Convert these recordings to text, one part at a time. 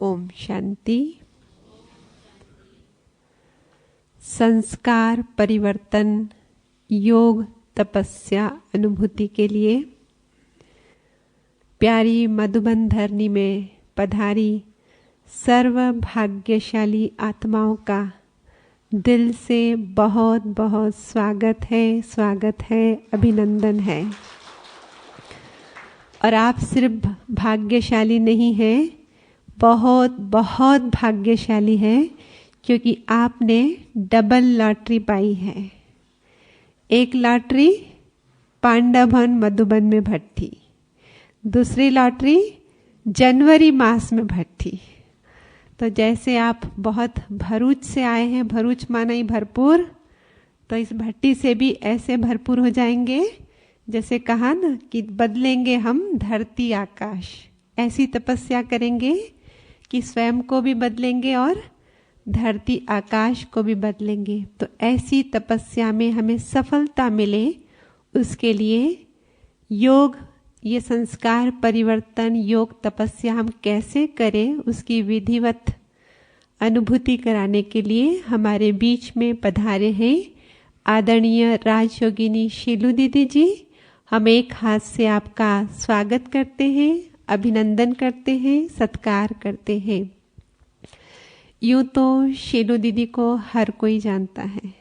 ओम शांति। संस्कार परिवर्तन योग तपस्या अनुभूति के लिए प्यारी मधुबन धरनी में पधारी सर्व भाग्यशाली आत्माओं का दिल से बहुत बहुत स्वागत है, अभिनंदन है। और आप सिर्फ भाग्यशाली नहीं हैं, बहुत बहुत भाग्यशाली है, क्योंकि आपने डबल लॉटरी पाई है। एक लॉटरी पांडवन मधुबन में भट्टी, दूसरी लॉटरी जनवरी मास में भट्टी। तो जैसे आप बहुत भरूच से आए हैं, भरूच माना ही भरपूर, तो इस भट्टी से भी ऐसे भरपूर हो जाएंगे जैसे कहा ना कि बदलेंगे हम धरती आकाश। ऐसी तपस्या करेंगे कि स्वयं को भी बदलेंगे और धरती आकाश को भी बदलेंगे। तो ऐसी तपस्या में हमें सफलता मिले, उसके लिए योग, ये संस्कार परिवर्तन योग तपस्या हम कैसे करें, उसकी विधिवत अनुभूति कराने के लिए हमारे बीच में पधारे हैं आदरणीय राजयोगिनी शीलू दीदी जी। हम एक हाथ से आपका स्वागत करते हैं, अभिनंदन करते हैं, सत्कार करते हैं। यूं तो शीलू दीदी को हर कोई जानता है,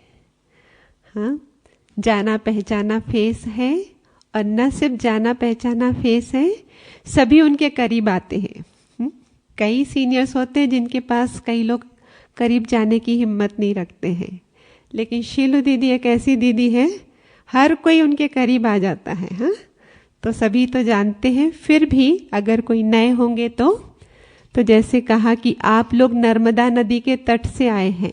हाँ, जाना पहचाना फेस है। और न सिर्फ जाना पहचाना फेस है, सभी उनके करीब आते हैं। कई सीनियर्स होते हैं जिनके पास कई लोग करीब जाने की हिम्मत नहीं रखते हैं, लेकिन शीलू दीदी एक ऐसी दीदी है, हर कोई उनके करीब आ जाता है। हाँ, तो सभी तो जानते हैं, फिर भी अगर कोई नए होंगे तो जैसे कहा कि आप लोग नर्मदा नदी के तट से आए हैं,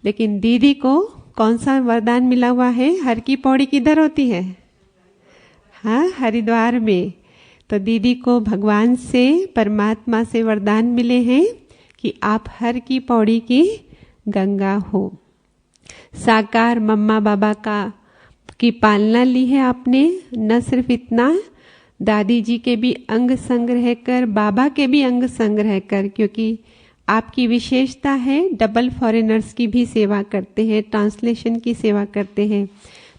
लेकिन दीदी को कौन सा वरदान मिला हुआ है? हर की पौड़ी किधर होती है? हाँ, हरिद्वार में। तो दीदी को भगवान से, परमात्मा से वरदान मिले हैं कि आप हर की पौड़ी की गंगा हो। साकार मम्मा बाबा की पालना ली है आपने। न सिर्फ इतना, दादी जी के भी अंग संग रहकर, बाबा के भी अंग संग रहकर, क्योंकि आपकी विशेषता है डबल फॉरेनर्स की भी सेवा करते हैं, ट्रांसलेशन की सेवा करते हैं।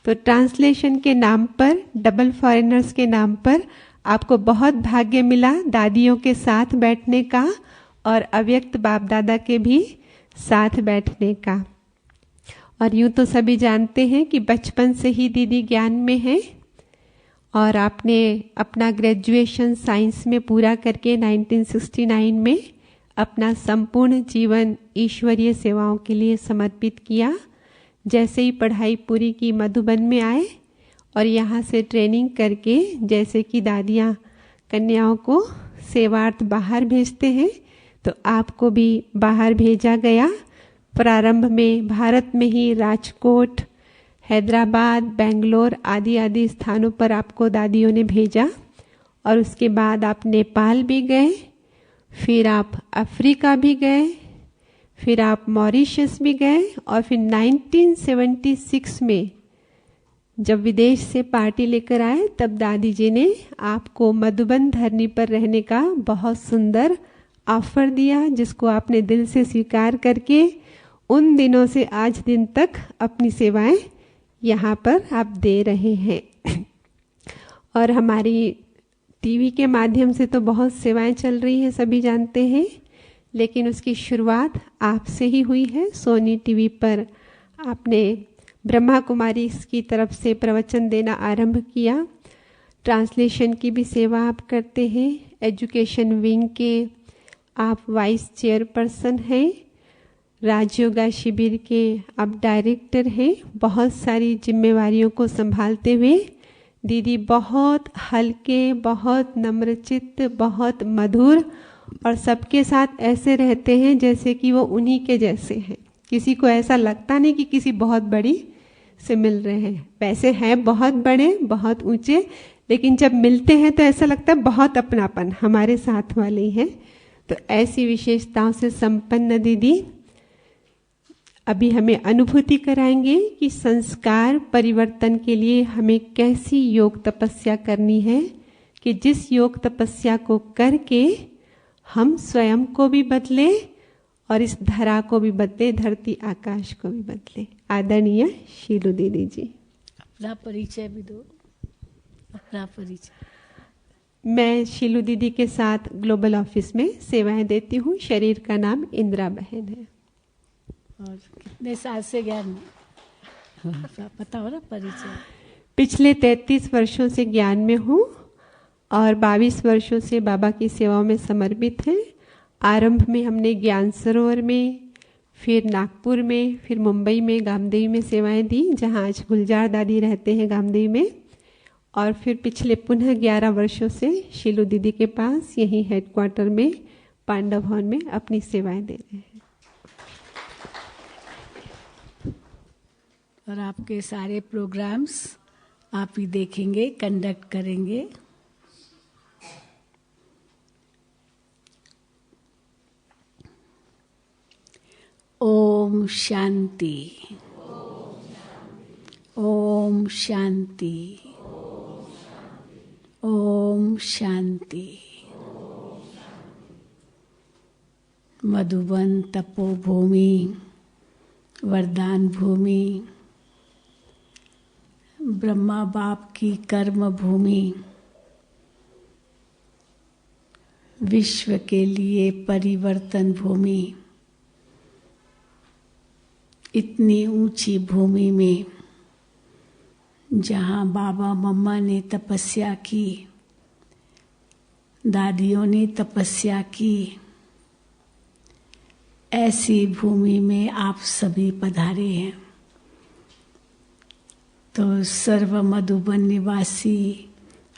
तो ट्रांसलेशन के नाम पर, डबल फॉरेनर्स के नाम पर आपको बहुत भाग्य मिला दादियों के साथ बैठने का और अव्यक्त बाप दादा के भी साथ बैठने का। और यूं तो सभी जानते हैं कि बचपन से ही दीदी ज्ञान में है और आपने अपना ग्रेजुएशन साइंस में पूरा करके 1969 में अपना संपूर्ण जीवन ईश्वरीय सेवाओं के लिए समर्पित किया। जैसे ही पढ़ाई पूरी की मधुबन में आए और यहाँ से ट्रेनिंग करके, जैसे कि दादियाँ कन्याओं को सेवार्थ बाहर भेजते हैं, तो आपको भी बाहर भेजा गया। प्रारंभ में भारत में ही राजकोट, हैदराबाद, बेंगलोर आदि आदि स्थानों पर आपको दादियों ने भेजा। और उसके बाद आप नेपाल भी गए, फिर आप अफ्रीका भी गए, फिर आप मॉरिशस भी गए, और फिर 1976 में जब विदेश से पार्टी लेकर आए, तब दादी जी ने आपको मधुबन धरनी पर रहने का बहुत सुंदर ऑफर दिया, जिसको आपने दिल से स्वीकार करके उन दिनों से आज दिन तक अपनी सेवाएं यहाँ पर आप दे रहे हैं। और हमारी टीवी के माध्यम से तो बहुत सेवाएं चल रही हैं, सभी जानते हैं, लेकिन उसकी शुरुआत आपसे ही हुई है। सोनी टीवी पर आपने ब्रह्मा कुमारी की तरफ से प्रवचन देना आरंभ किया। ट्रांसलेशन की भी सेवा आप करते हैं। एजुकेशन विंग के आप वाइस चेयरपर्सन हैं। राजयोगा शिविर के आप डायरेक्टर हैं। बहुत सारी जिम्मेवारियों को संभालते हुए दीदी बहुत हल्के, बहुत नम्रचित्त, बहुत मधुर और सबके साथ ऐसे रहते हैं जैसे कि वो उन्हीं के जैसे हैं। किसी को ऐसा लगता नहीं कि किसी बहुत बड़ी से मिल रहे हैं। वैसे हैं बहुत बड़े, बहुत ऊंचे, लेकिन जब मिलते हैं तो ऐसा लगता है बहुत अपनापन, हमारे साथ वाले ही हैं। तो ऐसी विशेषताओं से संपन्न दीदी अभी हमें अनुभूति कराएंगे कि संस्कार परिवर्तन के लिए हमें कैसी योग तपस्या करनी है, कि जिस योग तपस्या को करके हम स्वयं को भी बदले और इस धरा को भी बदले, धरती आकाश को भी बदले। आदरणीय शीलू दीदी जी, अपना परिचय भी दो। अपना परिचय। मैं शीलू दीदी के साथ ग्लोबल ऑफिस में सेवाएं देती हूँ। शरीर का नाम इंदिरा बहन है। और कितने साल से ज्ञान में? पता हो ना परिचय? पिछले 33 वर्षों से ज्ञान में हूँ और 22 वर्षों से बाबा की सेवाओं में समर्पित हैं। आरंभ में हमने ज्ञान सरोवर में, फिर नागपुर में, फिर मुंबई में गामदेवी में सेवाएं दी, जहाँ आज गुलजार दादी रहते हैं गामदेवी में। और फिर पिछले पुनः 11 वर्षों से शीलू दीदी के पास यहीं हेडक्वार्टर में पांडव भवन में अपनी सेवाएं दे रहे हैं। और आपके सारे प्रोग्राम्स आप ही देखेंगे, कंडक्ट करेंगे। ओम शांति। ओम शांति। ओम शांति। मधुबन तपोभूमि, वरदान भूमि, ब्रह्मा बाप की कर्म भूमि, विश्व के लिए परिवर्तन भूमि, इतनी ऊंची भूमि में जहाँ बाबा मम्मा ने तपस्या की, दादियों ने तपस्या की, ऐसी भूमि में आप सभी पधारे हैं। तो सर्व मधुबन निवासी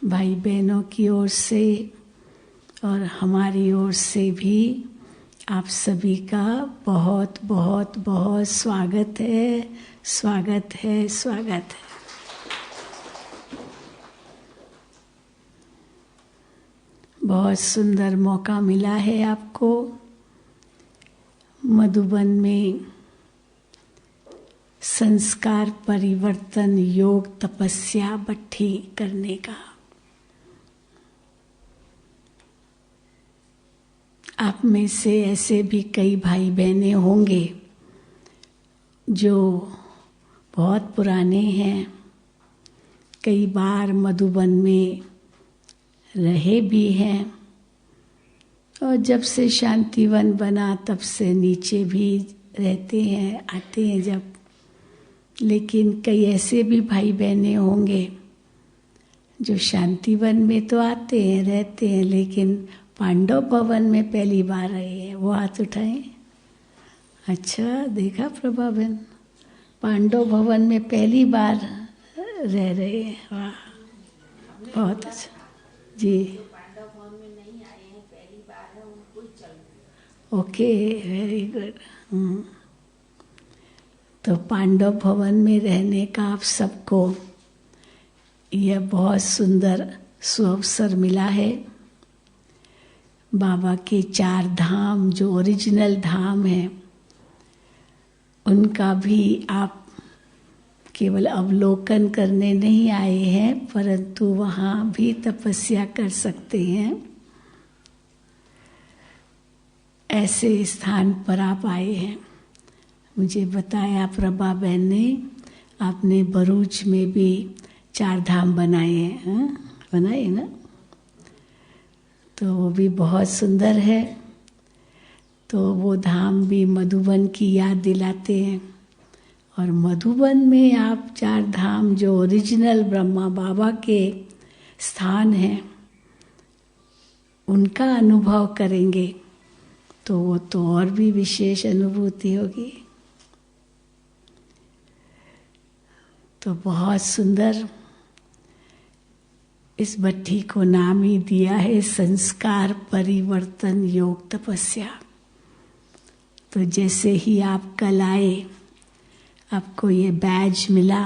भाई बहनों की ओर से और हमारी ओर से भी आप सभी का बहुत बहुत बहुत स्वागत है, स्वागत है, स्वागत है। बहुत सुंदर मौका मिला है आपको मधुबन में संस्कार परिवर्तन योग तपस्या भट्ठी करने का। आप में से ऐसे भी कई भाई बहनें होंगे जो बहुत पुराने हैं, कई बार मधुबन में रहे भी हैं और जब से शांतिवन बना तब से नीचे भी रहते हैं, आते हैं जब। लेकिन कई ऐसे भी भाई बहनें होंगे जो शांतिवन में तो आते हैं, रहते हैं, लेकिन पांडव भवन में पहली बार रहे हैं। वो हाथ उठाएं। अच्छा, देखा प्रभा बहन, पांडव भवन में पहली बार रह रहे हैं। वाह, बहुत अच्छा जी। पांडव भवन में नहीं आए हैं, पहली बार है, उनको ही चल। Okay, very good. तो पांडव भवन में रहने का आप सबको यह बहुत सुंदर सुअवसर मिला है। बाबा के 4 धाम जो ओरिजिनल धाम हैं, उनका भी आप केवल अवलोकन करने नहीं आए हैं, परंतु वहाँ भी तपस्या कर सकते हैं। ऐसे स्थान पर आप आए हैं। मुझे बताया प्रभा बहन ने, आपने भरूच में भी 4 धाम बनाए हैं, बनाए ना? तो वो भी बहुत सुंदर है। तो वो धाम भी मधुबन की याद दिलाते हैं। और मधुबन में आप 4 धाम जो ओरिजिनल ब्रह्मा बाबा के स्थान हैं, उनका अनुभव करेंगे तो वो तो और भी विशेष अनुभूति होगी। तो बहुत सुंदर इस भट्ठी को नाम ही दिया है संस्कार परिवर्तन योग तपस्या। तो जैसे ही आप कल आए, आपको ये बैज मिला।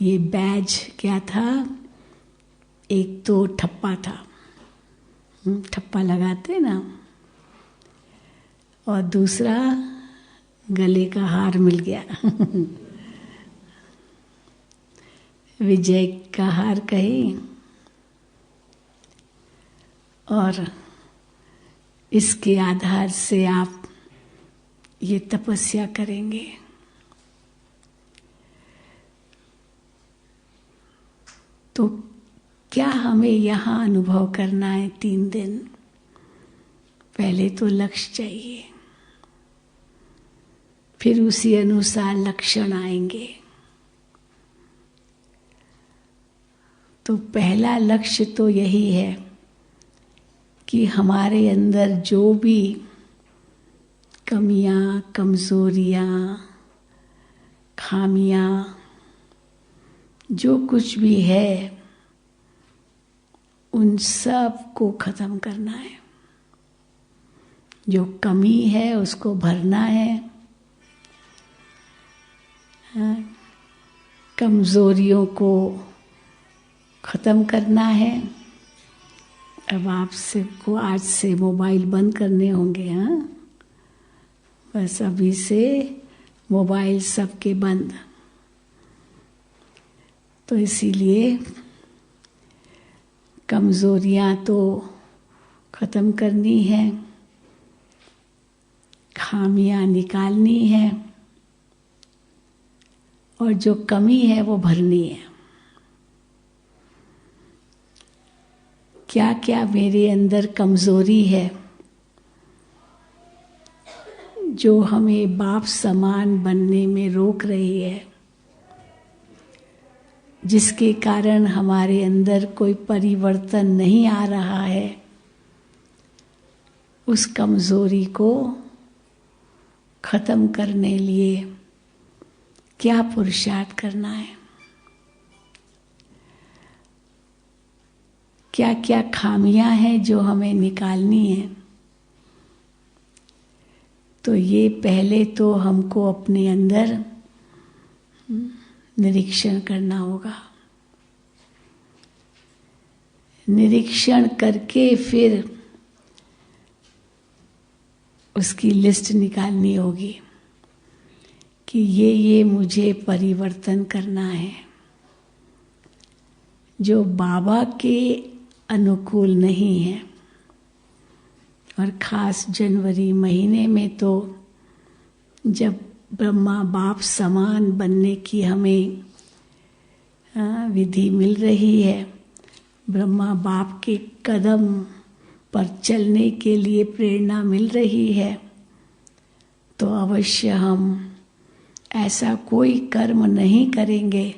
ये बैज क्या था? एक तो ठप्पा था, ठप्पा लगाते ना, और दूसरा गले का हार मिल गया। विजय का हार कहे। और इसके आधार से आप ये तपस्या करेंगे। तो क्या हमें यहाँ अनुभव करना है 3 दिन? पहले तो लक्ष्य चाहिए, फिर उसी अनुसार लक्षण आएंगे। तो पहला लक्ष्य तो यही है कि हमारे अंदर जो भी कमियां, कमजोरियां, खामियां, जो कुछ भी है, उन सब को खत्म करना है। जो कमी है उसको भरना है, कमजोरियों को खत्म करना है। अब आप सबको आज से मोबाइल बंद करने होंगे। हाँ, बस अभी से मोबाइल सबके बंद। तो इसीलिए कमजोरियां तो खत्म करनी है, खामियां निकालनी है, और जो कमी है वो भरनी है। क्या क्या मेरे अंदर कमजोरी है जो हमें बाप समान बनने में रोक रही है, जिसके कारण हमारे अंदर कोई परिवर्तन नहीं आ रहा है, उस कमजोरी को खत्म करने लिए क्या पुरुषार्थ करना है? क्या क्या खामियां हैं जो हमें निकालनी है? तो ये पहले तो हमको अपने अंदर निरीक्षण करना होगा। निरीक्षण करके फिर उसकी लिस्ट निकालनी होगी कि ये मुझे परिवर्तन करना है। जो बाबा के अनुकूल नहीं है, और खास जनवरी महीने में तो जब ब्रह्मा बाप समान बनने की हमें विधि मिल रही है, ब्रह्मा बाप के कदम पर चलने के लिए प्रेरणा मिल रही है, तो अवश्य हम ऐसा कोई कर्म नहीं करेंगे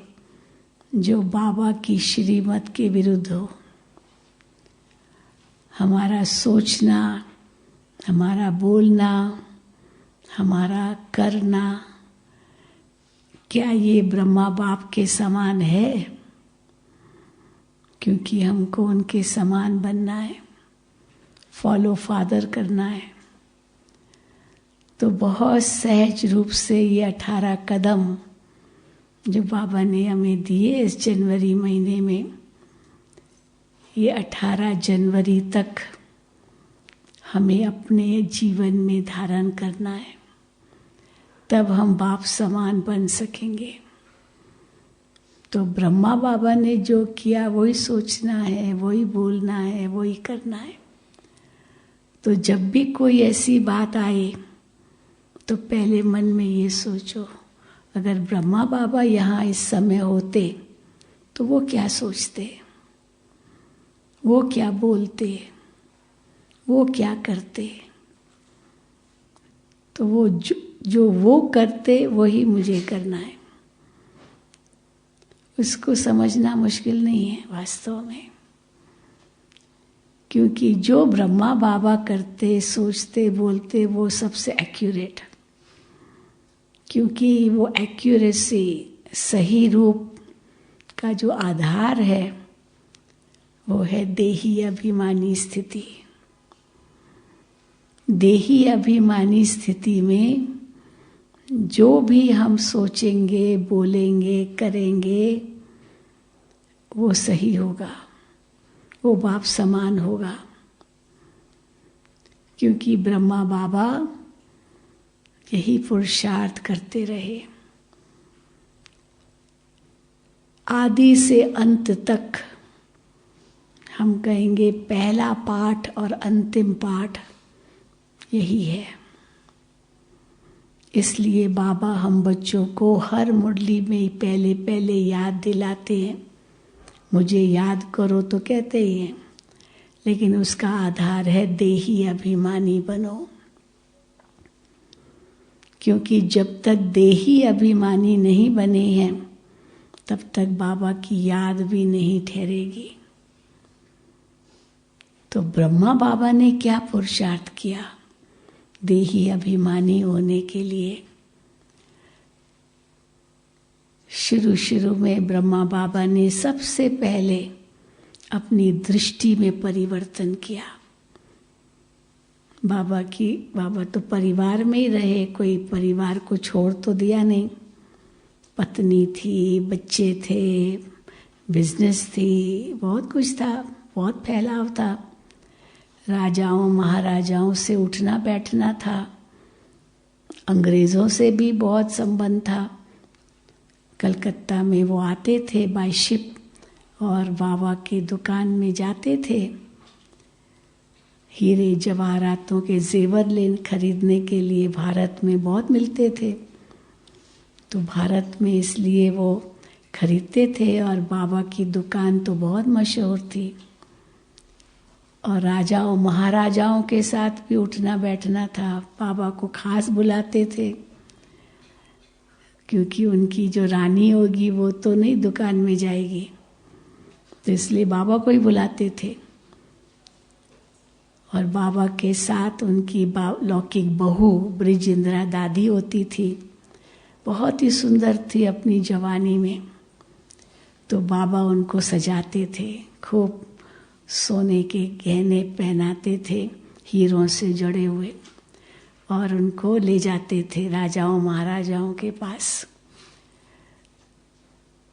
जो बाबा की श्रीमत के विरुद्ध हो। हमारा सोचना, हमारा बोलना, हमारा करना, क्या ये ब्रह्मा बाप के समान है? क्योंकि हमको उनके समान बनना है, फॉलो फादर करना है। तो बहुत सहज रूप से ये 18 कदम जो बाबा ने हमें दिए इस जनवरी महीने में, ये 18 जनवरी तक हमें अपने जीवन में धारण करना है, तब हम बाप समान बन सकेंगे। तो ब्रह्मा बाबा ने जो किया वही सोचना है, वही बोलना है, वही करना है। तो जब भी कोई ऐसी बात आए तो पहले मन में ये सोचो, अगर ब्रह्मा बाबा यहाँ इस समय होते तो वो क्या सोचते, वो क्या बोलते, वो क्या करते। तो वो जो वो करते वही मुझे करना है। उसको समझना मुश्किल नहीं है वास्तव में, क्योंकि जो ब्रह्मा बाबा करते, सोचते, बोलते, वो सबसे एक्यूरेट, क्योंकि वो एक्यूरेसी, सही रूप का जो आधार है वो है देही अभिमानी स्थिति। देही अभिमानी स्थिति में जो भी हम सोचेंगे, बोलेंगे, करेंगे, वो सही होगा, वो बाप समान होगा। क्योंकि ब्रह्मा बाबा यही पुरुषार्थ करते रहे। आदि से अंत तक, हम कहेंगे पहला पाठ और अंतिम पाठ यही है। इसलिए बाबा हम बच्चों को हर मुरली में पहले पहले याद दिलाते हैं। मुझे याद करो तो कहते ही हैं, लेकिन उसका आधार है देही अभिमानी बनो। क्योंकि जब तक देही अभिमानी नहीं बने हैं तब तक बाबा की याद भी नहीं ठहरेगी। तो ब्रह्मा बाबा ने क्या पुरुषार्थ किया देही अभिमानी होने के लिए? शुरू में ब्रह्मा बाबा ने सबसे पहले अपनी दृष्टि में परिवर्तन किया। बाबा तो परिवार में ही रहे, कोई परिवार को छोड़ तो दिया नहीं। पत्नी थी, बच्चे थे, बिजनेस थी, बहुत कुछ था, बहुत फैलाव था। राजाओं महाराजाओं से उठना बैठना था, अंग्रेजों से भी बहुत संबंध था। कलकत्ता में वो आते थे बाय शिप और बाबा की दुकान में जाते थे। हीरे जवाहरातों के जेवर खरीदने के लिए भारत में बहुत मिलते थे, तो भारत में इसलिए वो खरीदते थे। और बाबा की दुकान तो बहुत मशहूर थी। और राजाओं महाराजाओं के साथ भी उठना बैठना था। बाबा को खास बुलाते थे, क्योंकि उनकी जो रानी होगी वो तो नहीं दुकान में जाएगी, तो इसलिए बाबा को ही बुलाते थे। और बाबा के साथ उनकी लौकिक बहू ब्रिजेंद्रा दादी होती थी, बहुत ही सुंदर थी अपनी जवानी में। तो बाबा उनको सजाते थे, खूब सोने के गहने पहनाते थे हीरों से जड़े हुए, और उनको ले जाते थे राजाओं महाराजाओं के पास।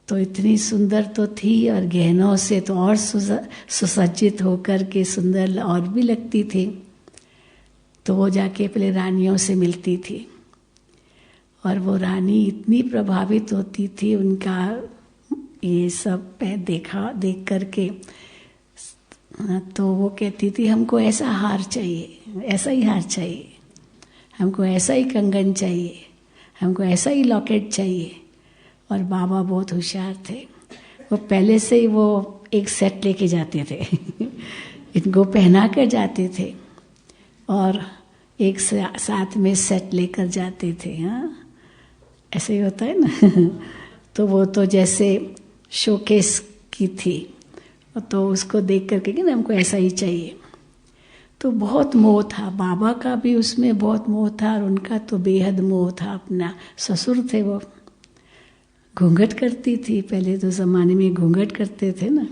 तो इतनी सुंदर तो थी, और गहनों से तो और सुसज्जित होकर के सुंदर और भी लगती थी। तो वो जाके पहले रानियों से मिलती थी, और वो रानी इतनी प्रभावित होती थी उनका ये सब देख करके। तो वो कहती थी हमको ऐसा हार चाहिए, ऐसा ही हार चाहिए, हमको ऐसा ही कंगन चाहिए, हमको ऐसा ही लॉकेट चाहिए। और बाबा बहुत होशियार थे, वो पहले से ही वो एक सेट लेके जाते थे इनको पहना कर जाते थे और एक साथ में सेट लेकर जाते थे। हाँ, ऐसे ही होता है ना तो वो तो जैसे शोकेस की थी, तो उसको देख करके कि ना हमको ऐसा ही चाहिए। तो बहुत मोह था, बाबा का भी उसमें बहुत मोह था, और उनका तो बेहद मोह था। अपना ससुर थे वो, घूंघट करती थी, पहले तो ज़माने में घूंघट करते थे ना,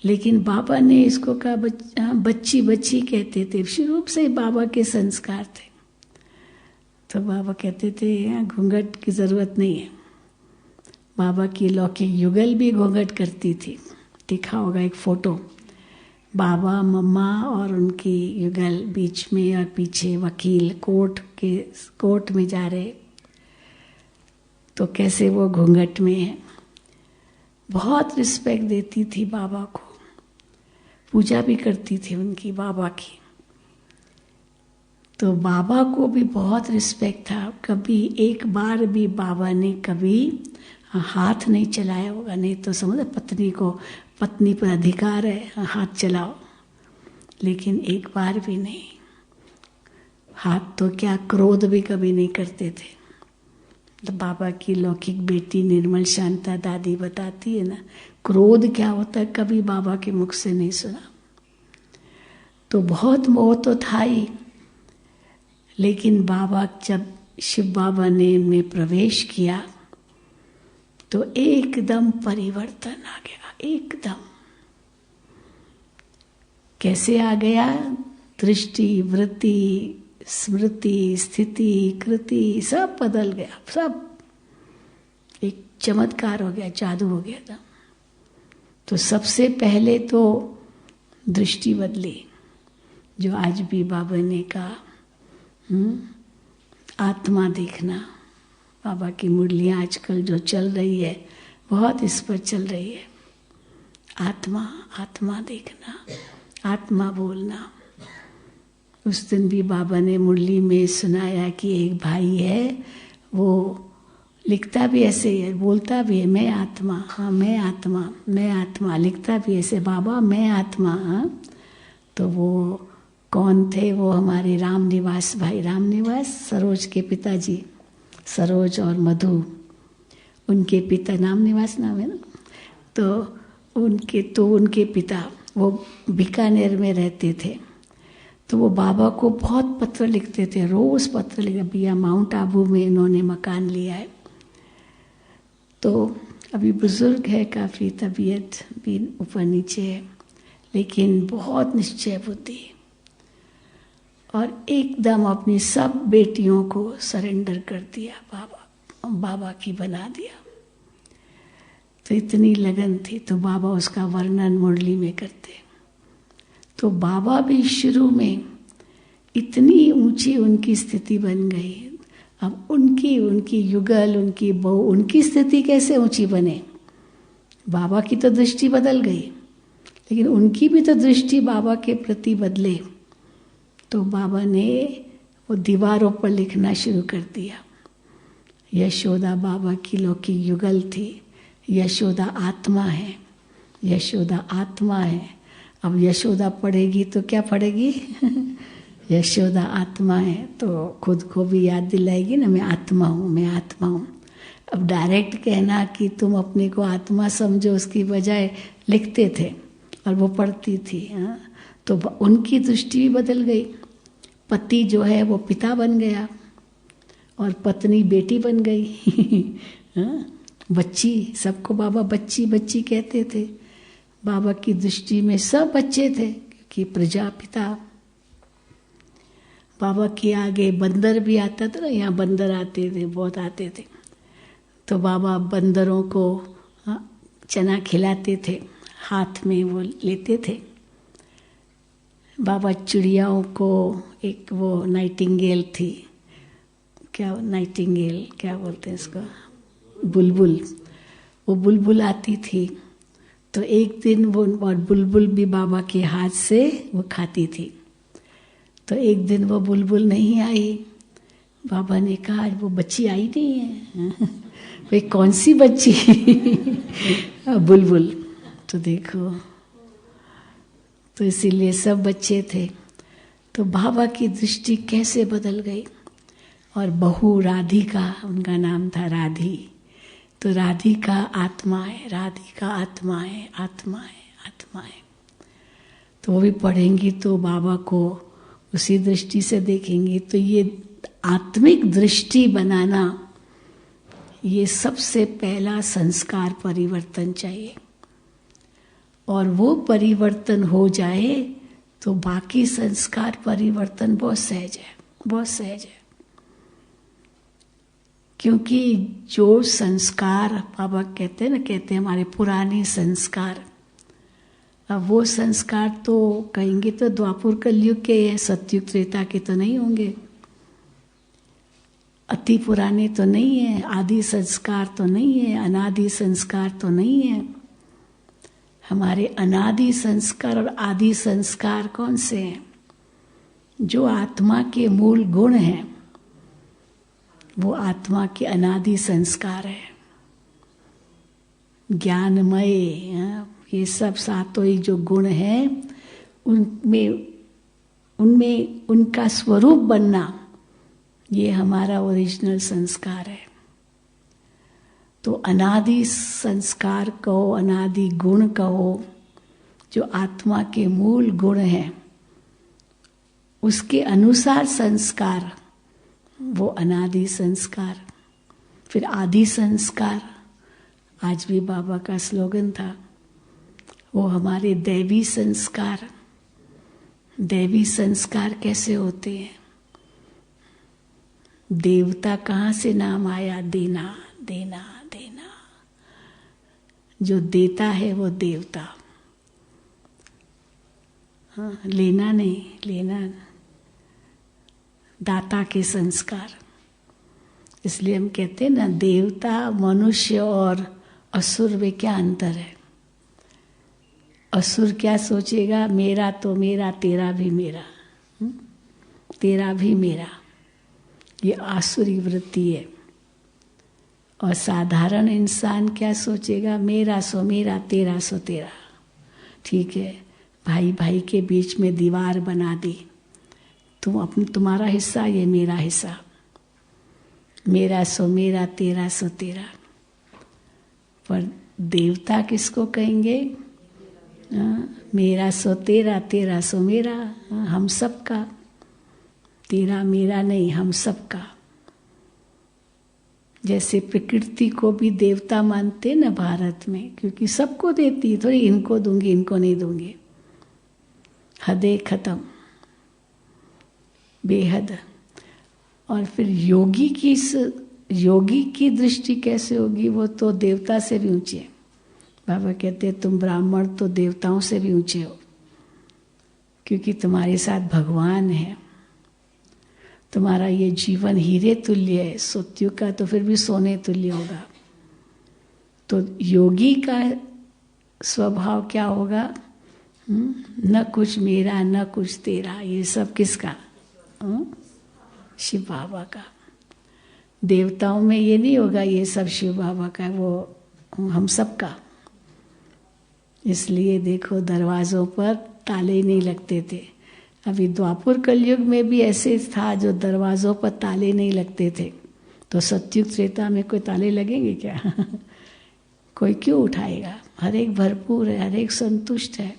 लेकिन बाबा ने इसको कहा बच्ची बच्ची कहते थे, शुरू से बाबा के संस्कार थे। तो बाबा कहते थे घूंघट की ज़रूरत नहीं है। बाबा की लौकिक युगल भी घूंघट करती थी, देखा होगा एक फोटो, बाबा मम्मा और उनकी युगल बीच में, और पीछे वकील कोर्ट में जा रहे, तो कैसे वो घूंघट में है। बहुत रिस्पेक्ट देती थी बाबा को, पूजा भी करती थी उनकी बाबा की। तो बाबा को भी बहुत रिस्पेक्ट था। कभी एक बार भी बाबा ने कभी हाथ नहीं चलाया होगा, नहीं तो समझ पत्नी पर अधिकार है हाथ चलाओ, लेकिन एक बार भी नहीं। हाथ तो क्या, क्रोध भी कभी नहीं करते थे। तो बाबा की लौकिक बेटी निर्मल शांता दादी बताती है ना, क्रोध क्या होता है कभी बाबा के मुख से नहीं सुना। तो बहुत मोह तो था ही, लेकिन बाबा जब शिव बाबा ने में प्रवेश किया तो एकदम परिवर्तन आ गया। एकदम कैसे आ गया? दृष्टि, वृत्ति, स्मृति, स्थिति, कृति सब बदल गया। सब एक चमत्कार हो गया, जादू हो गया था। तो सबसे पहले तो दृष्टि बदली, जो आज भी बाबा ने कहा आत्मा देखना। बाबा की मुरलियाँ आजकल जो चल रही है बहुत इस पर चल रही है। आत्मा, आत्मा देखना, आत्मा बोलना, उस दिन भी बाबा ने मुरली में सुनाया कि एक भाई है, वो लिखता भी ऐसे है, बोलता भी है मैं आत्मा, हाँ मैं आत्मा, मैं आत्मा, लिखता भी ऐसे बाबा मैं आत्मा। हाँ, तो वो कौन थे? वो हमारे रामनिवास भाई, रामनिवास सरोज के पिताजी, सरोज और मधु उनके पिता, रामनिवास नाम है ना, तो उनके पिता वो बीकानेर में रहते थे। तो वो बाबा को बहुत पत्र लिखते थे, रोज पत्र लिखते। अभी माउंट आबू में इन्होंने मकान लिया है, तो अभी बुजुर्ग है काफ़ी, तबीयत भी ऊपर नीचे है, लेकिन बहुत निश्चय बुद्धि और एकदम अपनी सब बेटियों को सरेंडर कर दिया, बाबा की बना दिया। तो इतनी लगन थी, तो बाबा उसका वर्णन मुरली में करते। तो बाबा भी शुरू में इतनी ऊंची उनकी स्थिति बन गई। अब उनकी युगल, उनकी बहू, उनकी स्थिति कैसे ऊंची बने? बाबा की तो दृष्टि बदल गई, लेकिन उनकी भी तो दृष्टि बाबा के प्रति बदले। तो बाबा ने वो दीवारों पर लिखना शुरू कर दिया। यशोदा बाबा की लौकिक युगल थी, यशोदा आत्मा है, यशोदा आत्मा है। अब यशोदा पढ़ेगी तो क्या पढ़ेगी? यशोदा आत्मा है, तो खुद को भी याद दिलाएगी ना, मैं आत्मा हूँ, मैं आत्मा हूँ। अब डायरेक्ट कहना कि तुम अपने को आत्मा समझो, उसकी बजाय लिखते थे और वो पढ़ती थी। हाँ, तो उनकी दृष्टि भी बदल गई। पति जो है वो पिता बन गया और पत्नी बेटी बन गई। हाँ, बच्ची, सबको बाबा बच्ची बच्ची कहते थे। बाबा की दृष्टि में सब बच्चे थे, क्योंकि प्रजापिता। बाबा के आगे बंदर भी आता था ना, यहाँ बंदर आते थे, बहुत आते थे। तो बाबा बंदरों को चना खिलाते थे, हाथ में वो लेते थे। बाबा चिड़ियाओं को, एक वो नाइटिंगेल थी, क्या नाइटिंगेल क्या बोलते हैं इसको, बुलबुल, वो बुलबुल आती थी। तो एक दिन वो, और बुलबुल भी बाबा के हाथ से वो खाती थी। तो एक दिन वो बुलबुल नहीं आई। बाबा ने कहा आज वो बच्ची आई नहीं है। भाई कौन सी बच्ची? बुलबुल। तो देखो, तो इसीलिए सब बच्चे थे। तो बाबा की दृष्टि कैसे बदल गई। और बहू राधिका, उनका नाम था राधी। तो राधिका आत्मा है, राधिका आत्मा है, आत्मा है, आत्मा है। तो वो भी पढ़ेंगी तो बाबा को उसी दृष्टि से देखेंगी। तो ये आत्मिक दृष्टि बनाना, ये सबसे पहला संस्कार परिवर्तन चाहिए। और वो परिवर्तन हो जाए तो बाकी संस्कार परिवर्तन बहुत सहज है, बहुत सहज है। क्योंकि जो संस्कार बाबा कहते हैं ना, कहते हैं हमारे पुराने संस्कार, अब वो संस्कार तो कहेंगे तो द्वापर कलयुग के हैं, सतयुग त्रेता के तो नहीं होंगे, अति पुराने तो नहीं है, आदि संस्कार तो नहीं है, अनादि संस्कार तो नहीं है। हमारे अनादि संस्कार और आदि संस्कार कौन से हैं? जो आत्मा के मूल गुण हैं, वो आत्मा के अनादि संस्कार है। ज्ञानमय, ये सब सातों ही जो गुण हैं, उनमें उनका स्वरूप बनना, ये हमारा ओरिजिनल संस्कार है। तो अनादि संस्कार कहो, अनादि गुण कहो, जो आत्मा के मूल गुण हैं, उसके अनुसार संस्कार, वो अनादि संस्कार। फिर आदि संस्कार, आज भी बाबा का स्लोगन था, वो हमारे दैवी संस्कार। दैवी संस्कार कैसे होते हैं? देवता कहाँ से नाम आया? देना, देना, देना। जो देता है वो देवता। हाँ, लेना नहीं, लेना दाता के संस्कार। इसलिए हम कहते हैं ना, देवता, मनुष्य और असुर में क्या अंतर है? असुर क्या सोचेगा? मेरा तो मेरा, तेरा भी मेरा। तेरा भी मेरा, ये आसुरी वृत्ति है। और साधारण इंसान क्या सोचेगा, मेरा सो मेरा, तेरा सो तेरा। ठीक है, भाई भाई के बीच में दीवार बना दी, तुम्हारा हिस्सा, ये मेरा हिस्सा, मेरा सो मेरा, तेरा सो तेरा। पर देवता किसको कहेंगे? मेरा सो तेरा, तेरा सो मेरा, हम सबका, तेरा मेरा नहीं, हम सबका। जैसे प्रकृति को भी देवता मानते ना भारत में, क्योंकि सबको देती है, थोड़ी इनको दूंगी इनको नहीं दूंगी। हदे खत्म, बेहद। और फिर योगी की दृष्टि कैसे होगी? वो तो देवता से भी ऊंचे। बाबा कहते तुम ब्राह्मण तो देवताओं से भी ऊंचे हो, क्योंकि तुम्हारे साथ भगवान है। तुम्हारा ये जीवन हीरे तुल्य है, सत्यु का तो फिर भी सोने तुल्य होगा। तो योगी का स्वभाव क्या होगा? न कुछ मेरा न कुछ तेरा, ये सब किसका? शिव बाबा का। देवताओं में ये नहीं होगा ये सब शिव बाबा का, वो हम सब का। इसलिए देखो दरवाजों पर ताले नहीं लगते थे। अभी द्वापर कलयुग में भी ऐसे था जो दरवाजों पर ताले नहीं लगते थे, तो सतयुग त्रेता में कोई ताले लगेंगे क्या? कोई क्यों उठाएगा? हर एक भरपूर है, हर एक संतुष्ट है,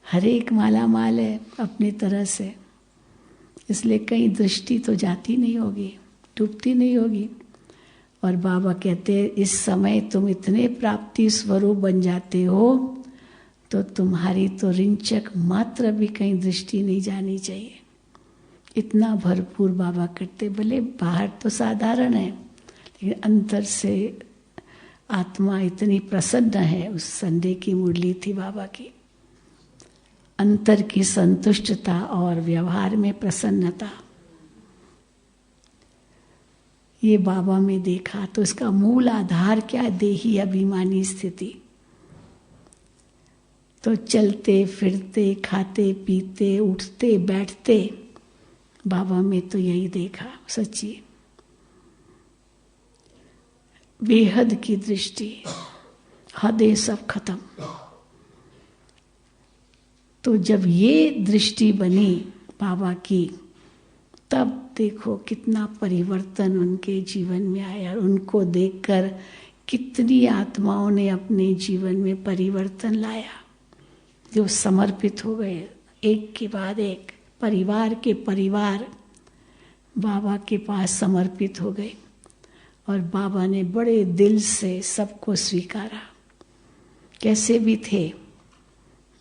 हर एक माला माल है अपनी तरह से। इसलिए कहीं दृष्टि तो जाती नहीं होगी, डूबती नहीं होगी। और बाबा कहते हैं इस समय तुम इतने प्राप्ति स्वरूप बन जाते हो तो तुम्हारी तो रिंचक मात्र भी कहीं दृष्टि नहीं जानी चाहिए। इतना भरपूर बाबा करते, भले बाहर तो साधारण है लेकिन अंतर से आत्मा इतनी प्रसन्न है। उस संडे की मुरली थी बाबा की, अंतर की संतुष्टता और व्यवहार में प्रसन्नता, ये बाबा में देखा। तो इसका मूल आधार क्या है? देही अभिमानी स्थिति। तो चलते फिरते, खाते पीते, उठते बैठते, बाबा में तो यही देखा। सच्ची बेहद की दृष्टि, हदे सब खत्म। तो जब ये दृष्टि बनी बाबा की, तब देखो कितना परिवर्तन उनके जीवन में आया। और उनको देखकर कितनी आत्माओं ने अपने जीवन में परिवर्तन लाया, जो समर्पित हो गए एक के बाद एक, परिवार के परिवार बाबा के पास समर्पित हो गए। और बाबा ने बड़े दिल से सबको स्वीकारा। कैसे भी थे,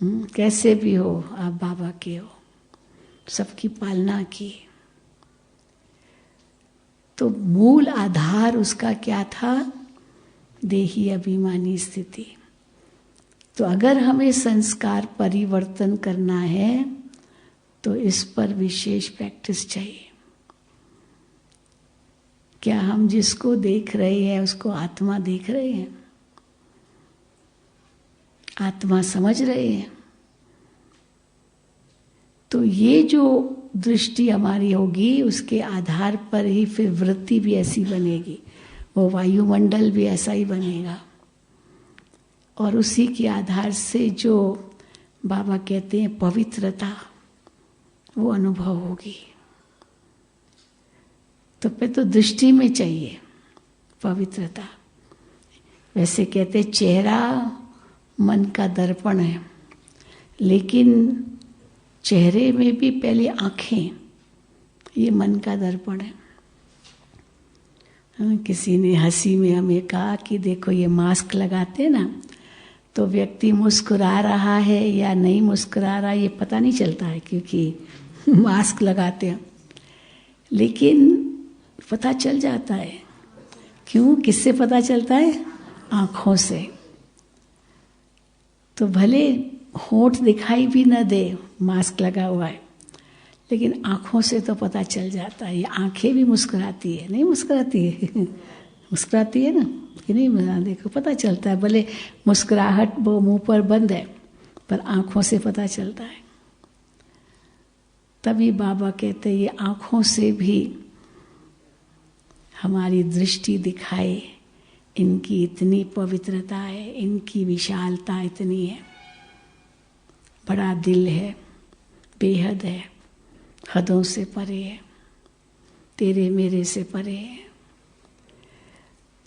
कैसे भी हो, आप बाबा के हो, सबकी पालना की। तो मूल आधार उसका क्या था? देही अभिमानी स्थिति। तो अगर हमें संस्कार परिवर्तन करना है तो इस पर विशेष प्रैक्टिस चाहिए। क्या हम जिसको देख रहे हैं उसको आत्मा देख रहे हैं? आत्मा समझ रहे हैं? तो ये जो दृष्टि हमारी होगी उसके आधार पर ही फिर वृत्ति भी ऐसी बनेगी, वो वायुमंडल भी ऐसा ही बनेगा। और उसी के आधार से जो बाबा कहते हैं पवित्रता, वो अनुभव होगी। तो फिर तो दृष्टि में चाहिए पवित्रता। वैसे कहते चेहरा मन का दर्पण है, लेकिन चेहरे में भी पहले आंखें, ये मन का दर्पण है। किसी ने हंसी में हमें कहा कि देखो ये मास्क लगाते ना, तो व्यक्ति मुस्कुरा रहा है या नहीं मुस्कुरा रहा ये पता नहीं चलता है, क्योंकि मास्क लगाते हैं। लेकिन पता चल जाता है। क्यों? किससे पता चलता है? आँखों से। तो भले होंठ दिखाई भी न दे, मास्क लगा हुआ है, लेकिन आँखों से तो पता चल जाता है। ये आँखें भी मुस्कुराती है, नहीं मुस्कुराती है? मुस्कुराती है ना कि नहीं? देखो पता चलता है। भले मुस्कुराहट वो मुंह पर बंद है, पर आँखों से पता चलता है। तभी बाबा कहते ये आँखों से भी हमारी दृष्टि दिखाए, इनकी इतनी पवित्रता है, इनकी विशालता इतनी है, बड़ा दिल है, बेहद है, हदों से परे है, तेरे मेरे से परे है।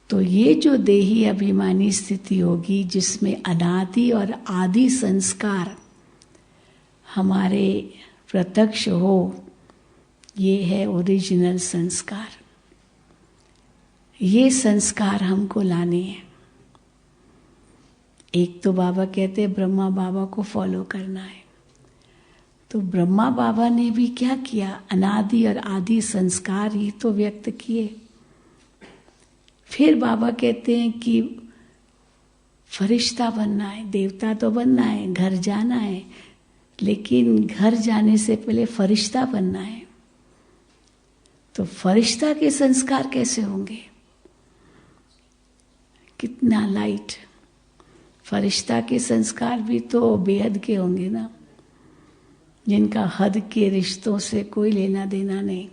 तो ये जो देही अभिमानी स्थिति होगी जिसमें अनादि और आदि संस्कार हमारे प्रत्यक्ष हो, ये है ओरिजिनल संस्कार। ये संस्कार हमको लाने हैं। एक तो बाबा कहते हैं ब्रह्मा बाबा को फॉलो करना है। तो ब्रह्मा बाबा ने भी क्या किया? अनादि और आदि संस्कार ही तो व्यक्त किए। फिर बाबा कहते हैं कि फरिश्ता बनना है, देवता तो बनना है, घर जाना है, लेकिन घर जाने से पहले फरिश्ता बनना है। तो फरिश्ता के संस्कार कैसे होंगे? कितना लाइट! फरिश्ता के संस्कार भी तो बेहद के होंगे ना, जिनका हद के रिश्तों से कोई लेना देना नहीं।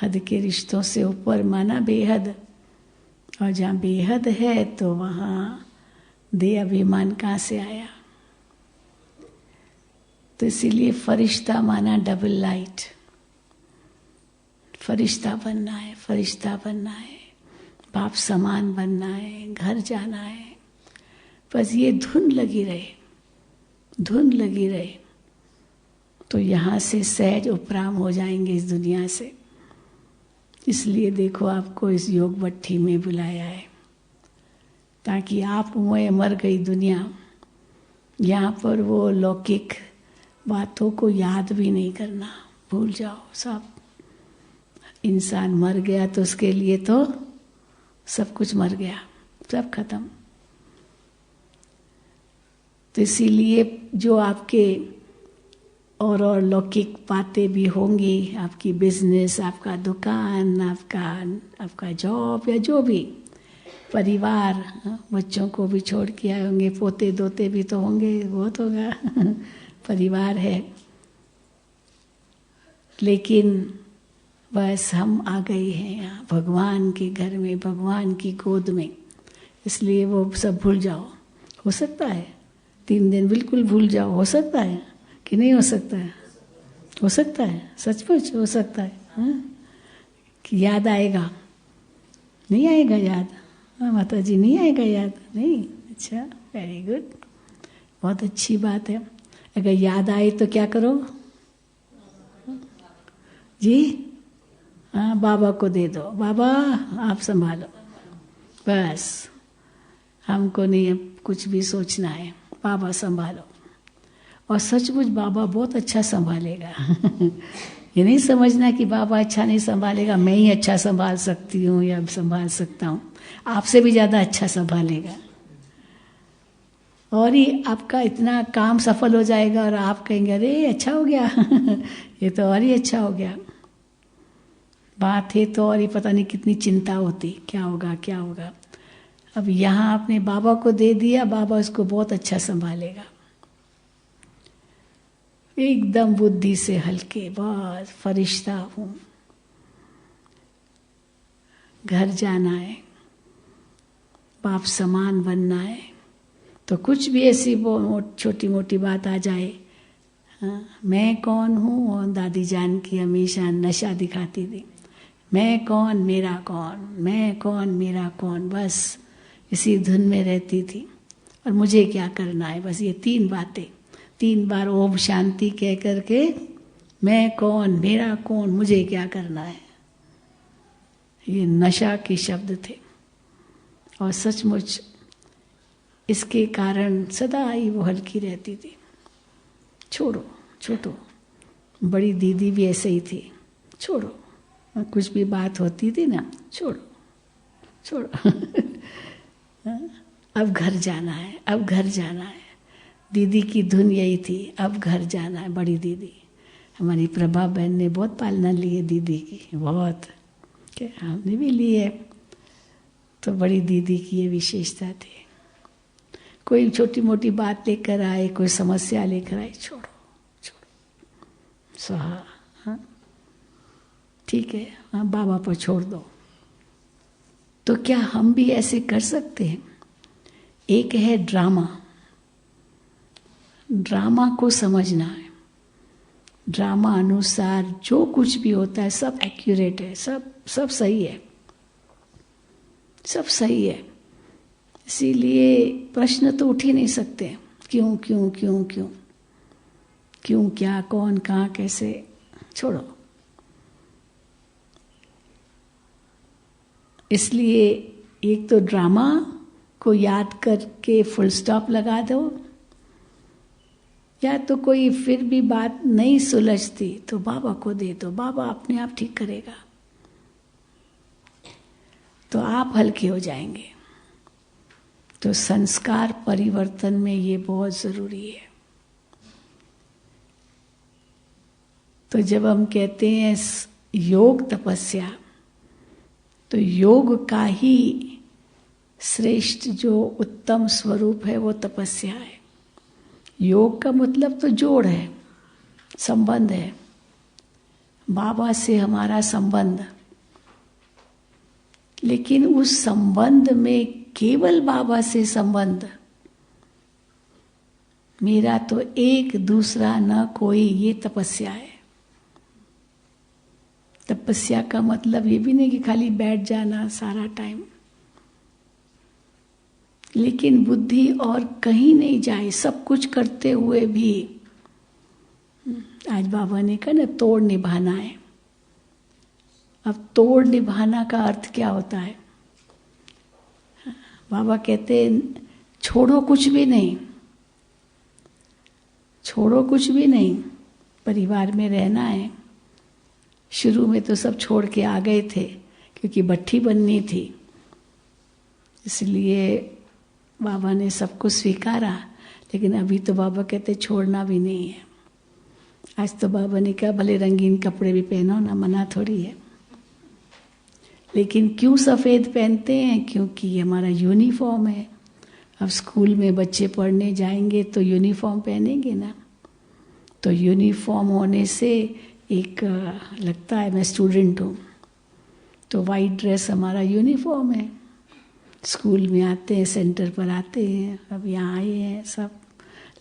हद के रिश्तों से ऊपर माना बेहद, और जहाँ बेहद है तो वहाँ देह अभिमान कहाँ से आया? तो इसीलिए फरिश्ता माना डबल लाइट। फरिश्ता बनना है, फरिश्ता बनना है, बाप समान बनना है, घर जाना है। बस ये धुन लगी रहे, धुन लगी रहे, तो यहाँ से सहज उपराम हो जाएंगे इस दुनिया से। इसलिए देखो आपको इस योग भट्ठी में बुलाया है, ताकि आप मर गई दुनिया, यहाँ पर वो लौकिक बातों को याद भी नहीं करना, भूल जाओ सब। इंसान मर गया तो उसके लिए तो सब कुछ मर गया, सब खत्म। तो इसीलिए जो आपके और लौकिक बातें भी होंगी, आपकी बिजनेस, आपका दुकान, आपका जॉब या जो भी परिवार, बच्चों को भी छोड़ के आए होंगे, पोते दोते भी तो होंगे, बहुत होगा परिवार है। लेकिन बस हम आ गए हैं यहाँ भगवान के घर में, भगवान की गोद में, इसलिए वो सब भूल जाओ। हो सकता है 3 दिन बिल्कुल भूल जाओ, हो सकता है कि नहीं हो सकता है? हो सकता है, सचमुच हो सकता है। हाँ? कि याद आएगा? नहीं आएगा याद? हाँ माता जी, नहीं आएगा याद? नहीं? अच्छा, वेरी गुड, बहुत अच्छी बात है। अगर याद आए तो क्या करो जी? हाँ, बाबा को दे दो, बाबा आप संभालो, बस हमको नहीं कुछ भी सोचना है, बाबा संभालो। और सचमुच बाबा बहुत अच्छा संभालेगा। ये नहीं समझना कि बाबा अच्छा नहीं संभालेगा, मैं ही अच्छा संभाल सकती हूँ या संभाल सकता हूँ, आपसे भी ज़्यादा अच्छा संभालेगा। और ही आपका इतना काम सफल हो जाएगा और आप कहेंगे अरे अच्छा हो गया ये तो और ही अच्छा हो गया। बात है तो और ही पता नहीं कितनी चिंता होती, क्या होगा क्या होगा। अब यहाँ आपने बाबा को दे दिया, बाबा उसको बहुत अच्छा संभालेगा, एकदम बुद्धि से हल्के, बस फरिश्ता हूँ। घर जाना है, बाप समान बनना है, तो कुछ भी ऐसी छोटी मोटी बात आ जाए, हाँ, मैं कौन हूँ, और दादी जान की हमेशा नशा दिखाती थी, मैं कौन मेरा कौन, मैं कौन मेरा कौन, बस इसी धुन में रहती थी। और मुझे क्या करना है, बस ये 3 बातें, 3 बार ओम शांति कह करके, मैं कौन मेरा कौन, मुझे क्या करना है, ये नशा के शब्द थे। और सचमुच इसके कारण सदा ही वो हल्की रहती थी। छोड़ो छोड़ो, बड़ी दीदी भी ऐसे ही थी, छोड़ो, कुछ भी बात होती थी ना, छोड़ो छोड़ो अब घर जाना है, अब घर जाना है। दीदी की धुन यही थी, अब घर जाना है। बड़ी दीदी हमारी प्रभा बहन ने बहुत पालना ली है दीदी की, बहुत, हमने भी ली है। तो बड़ी दीदी की ये विशेषता थी, कोई छोटी मोटी बात लेकर आए, कोई समस्या लेकर आए, छोड़ो छोड़ो स्वाहा। हाँ ठीक है, हाँ बाबा पर छोड़ दो। तो क्या हम भी ऐसे कर सकते हैं? एक है ड्रामा, ड्रामा को समझना है। ड्रामा अनुसार जो कुछ भी होता है सब एक्यूरेट है, सब सही है, सब सही है। इसीलिए प्रश्न तो उठ ही नहीं सकते, क्यों क्यों क्यों क्यों क्यों, क्या, कौन, कहाँ, कैसे, छोड़ो। इसलिए एक तो ड्रामा को याद करके फुल स्टॉप लगा दो, या तो कोई फिर भी बात नहीं सुलझती तो बाबा को दे दो, बाबा अपने आप ठीक करेगा, तो आप हल्के हो जाएंगे। तो संस्कार परिवर्तन में ये बहुत जरूरी है। तो जब हम कहते हैं योग तपस्या, तो योग का ही श्रेष्ठ जो उत्तम स्वरूप है वो तपस्या है। योग का मतलब तो जोड़ है, संबंध है, बाबा से हमारा संबंध। लेकिन उस संबंध में केवल बाबा से संबंध, मेरा तो एक दूसरा न कोई, ये तपस्या है। तपस्या का मतलब ये भी नहीं कि खाली बैठ जाना सारा टाइम, लेकिन बुद्धि और कहीं नहीं जाए, सब कुछ करते हुए भी। आज बाबा ने कहा ना, तोड़ निभाना है। अब तोड़ निभाना का अर्थ क्या होता है? बाबा कहते हैं छोड़ो कुछ भी नहीं, छोड़ो कुछ भी नहीं, परिवार में रहना है। शुरू में तो सब छोड़ के आ गए थे क्योंकि भट्ठी बननी थी, इसलिए बाबा ने सबको स्वीकारा। लेकिन अभी तो बाबा कहते छोड़ना भी नहीं है। आज तो बाबा ने कहा भले रंगीन कपड़े भी पहनो ना, मना थोड़ी है। लेकिन क्यों सफ़ेद पहनते हैं? क्योंकि ये हमारा यूनिफॉर्म है। अब स्कूल में बच्चे पढ़ने जाएंगे तो यूनिफॉर्म पहनेंगे ना, तो यूनिफॉर्म होने से एक लगता है मैं स्टूडेंट हूँ, तो वाइट ड्रेस हमारा यूनिफॉर्म है। स्कूल में आते हैं, सेंटर पर आते हैं, अब यहाँ आए हैं, सब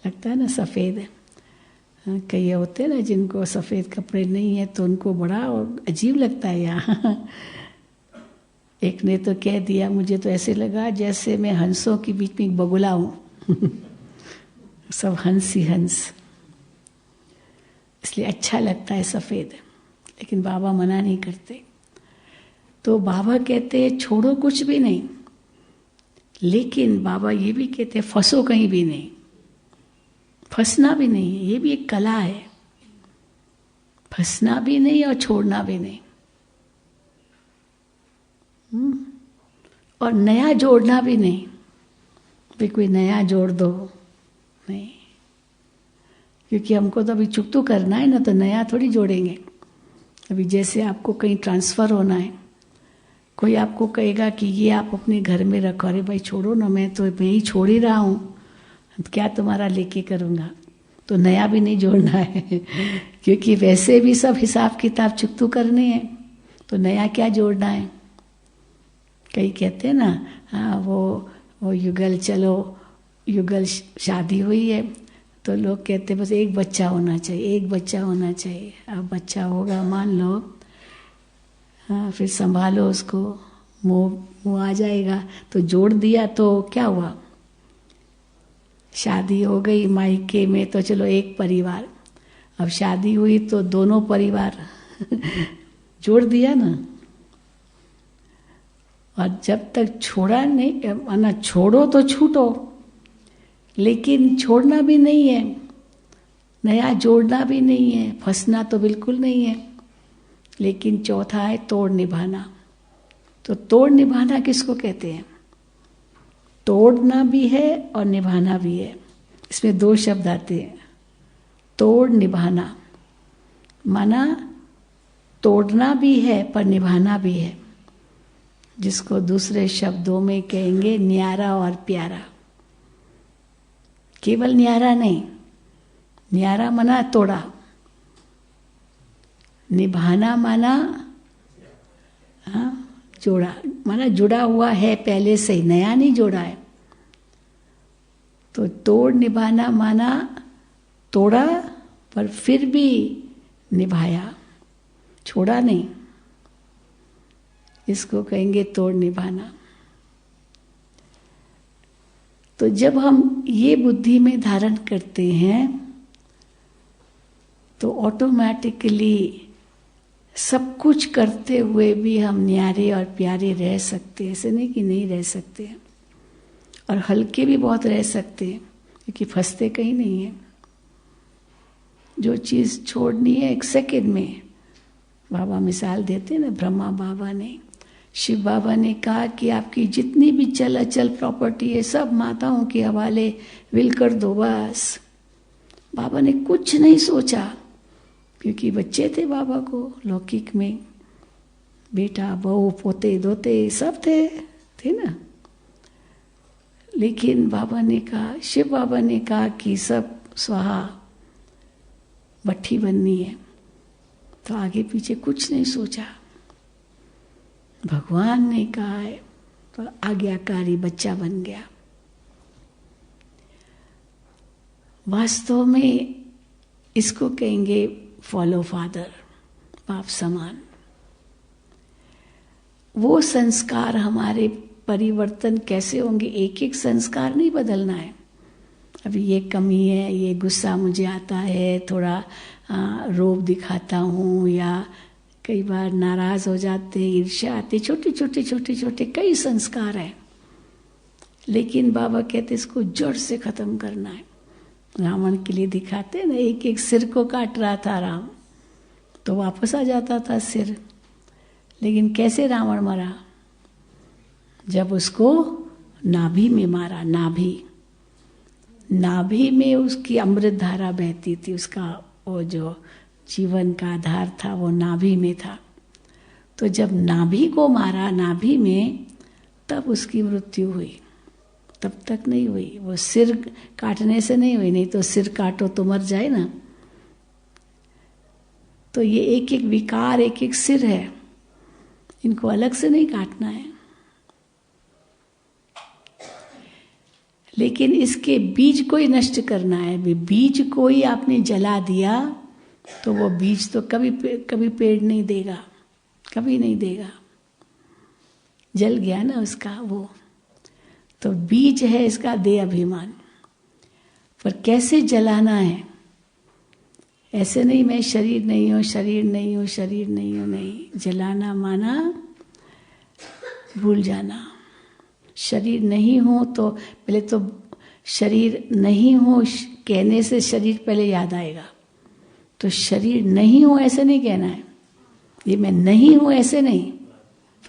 लगता है ना सफ़ेद। कई होते हैं ना जिनको सफ़ेद कपड़े नहीं है तो उनको बड़ा अजीब लगता है यहाँ। एक ने तो कह दिया, मुझे तो ऐसे लगा जैसे मैं हंसों के बीच में एक बगुला हूँ। सब हंस ही हंस, इसलिए अच्छा लगता है सफ़ेद। लेकिन बाबा मना नहीं करते। तो बाबा कहते हैं छोड़ो कुछ भी नहीं, लेकिन बाबा ये भी कहते हैं फंसो कहीं भी नहीं। फंसना भी नहीं है, ये भी एक कला है। फंसना भी नहीं और छोड़ना भी नहीं, और नया जोड़ना भी नहीं। भी कोई नया जोड़ दो, नहीं, क्योंकि हमको तो अभी चुकतू करना है ना, तो नया थोड़ी जोड़ेंगे। अभी जैसे आपको कहीं ट्रांसफ़र होना है, कोई आपको कहेगा कि ये आप अपने घर में रखो, अरे भाई छोड़ो ना, मैं ही छोड़ ही रहा हूँ, क्या तुम्हारा लेके करूँगा। तो नया भी नहीं जोड़ना है, क्योंकि वैसे भी सब हिसाब किताब चुकतू करने हैं, तो नया क्या जोड़ना है। कई कहते हैं ना, हाँ वो युगल, चलो युगल शादी हुई है तो लोग कहते हैं बस एक बच्चा होना चाहिए, एक बच्चा होना चाहिए। अब बच्चा होगा मान लो, हाँ फिर संभालो उसको, मुँह आ जाएगा, तो जोड़ दिया तो क्या हुआ, शादी हो गई मायके में तो चलो एक परिवार। अब शादी हुई तो दोनों परिवार जोड़ दिया ना। और जब तक छोड़ा नहीं, माना छोड़ो तो छूटो, लेकिन छोड़ना भी नहीं है, नया जोड़ना भी नहीं है, फंसना तो बिल्कुल नहीं है। लेकिन चौथा है तोड़ निभाना। तो तोड़ निभाना किसको कहते हैं? तोड़ना भी है और निभाना भी है। इसमें दो शब्द आते हैं, तोड़ निभाना। माना तोड़ना भी है पर निभाना भी है, जिसको दूसरे शब्दों में कहेंगे न्यारा और प्यारा। केवल न्यारा नहीं, न्यारा मना तोड़ा, निभाना माना हाँ, जोड़ा माना जुड़ा हुआ है पहले से ही, नया नहीं जोड़ा है। तो तोड़ निभाना माना तोड़ा पर फिर भी निभाया, छोड़ा नहीं, इसको कहेंगे तोड़ निभाना। तो जब हम ये बुद्धि में धारण करते हैं तो ऑटोमेटिकली सब कुछ करते हुए भी हम न्यारे और प्यारे रह सकते हैं। ऐसे नहीं कि नहीं रह सकते हैं, और हल्के भी बहुत रह सकते हैं, क्योंकि फंसते कहीं नहीं है। जो चीज़ छोड़नी है एक सेकंड में, बाबा मिसाल देते हैं ना, ब्रह्मा बाबा ने, शिव बाबा ने कहा कि आपकी जितनी भी चल अचल प्रॉपर्टी है सब माताओं के हवाले विल कर दो बस। बाबा ने कुछ नहीं सोचा, क्योंकि बच्चे थे बाबा को लौकिक में, बेटा बहू पोते दोते सब थे ना। लेकिन बाबा ने कहा, शिव बाबा ने कहा कि सब स्वाहा, भट्ठी बननी है, तो आगे पीछे कुछ नहीं सोचा। भगवान ने कहा है तो आज्ञाकारी बच्चा बन गया। वास्तव में इसको कहेंगे फॉलो फादर, बाप समान। वो संस्कार हमारे परिवर्तन कैसे होंगे? एक एक संस्कार नहीं बदलना है। अभी ये कमी है, ये गुस्सा मुझे आता है, थोड़ा रोब दिखाता हूँ, या कई बार नाराज हो जाते, ईर्ष्या आती, छोटे कई संस्कार हैं। लेकिन बाबा कहते इसको जड़ से खत्म करना है। रावण के लिए दिखाते ना, एक एक सिर को काट रहा था राम, तो वापस आ जाता था सिर। लेकिन कैसे रावण मरा? जब उसको नाभि में मारा, नाभि में उसकी अमृत धारा बहती थी, उसका वो जो जीवन का आधार था वो नाभि में था। तो जब नाभि को मारा, नाभि में, तब उसकी मृत्यु हुई। तब तक नहीं हुई, वो सिर काटने से नहीं हुई, नहीं तो सिर काटो तो मर जाए ना। तो ये एक एक विकार, एक एक सिर है, इनको अलग से नहीं काटना है। लेकिन इसके बीज को ही नष्ट करना है। बीज को ही आपने जला दिया तो वो बीज तो कभी पेड़ नहीं देगा, कभी नहीं देगा। जल गया ना उसका वो, तो बीज है इसका दे अभिमान। पर कैसे जलाना है? ऐसे नहीं मैं शरीर नहीं हूँ, शरीर नहीं हूँ, शरीर नहीं हूँ, नहीं। जलाना माना भूल जाना। शरीर नहीं हो तो पहले तो शरीर नहीं हो कहने से शरीर पहले याद आएगा। तो शरीर नहीं हो ऐसे नहीं कहना है, ये मैं नहीं हूँ ऐसे नहीं,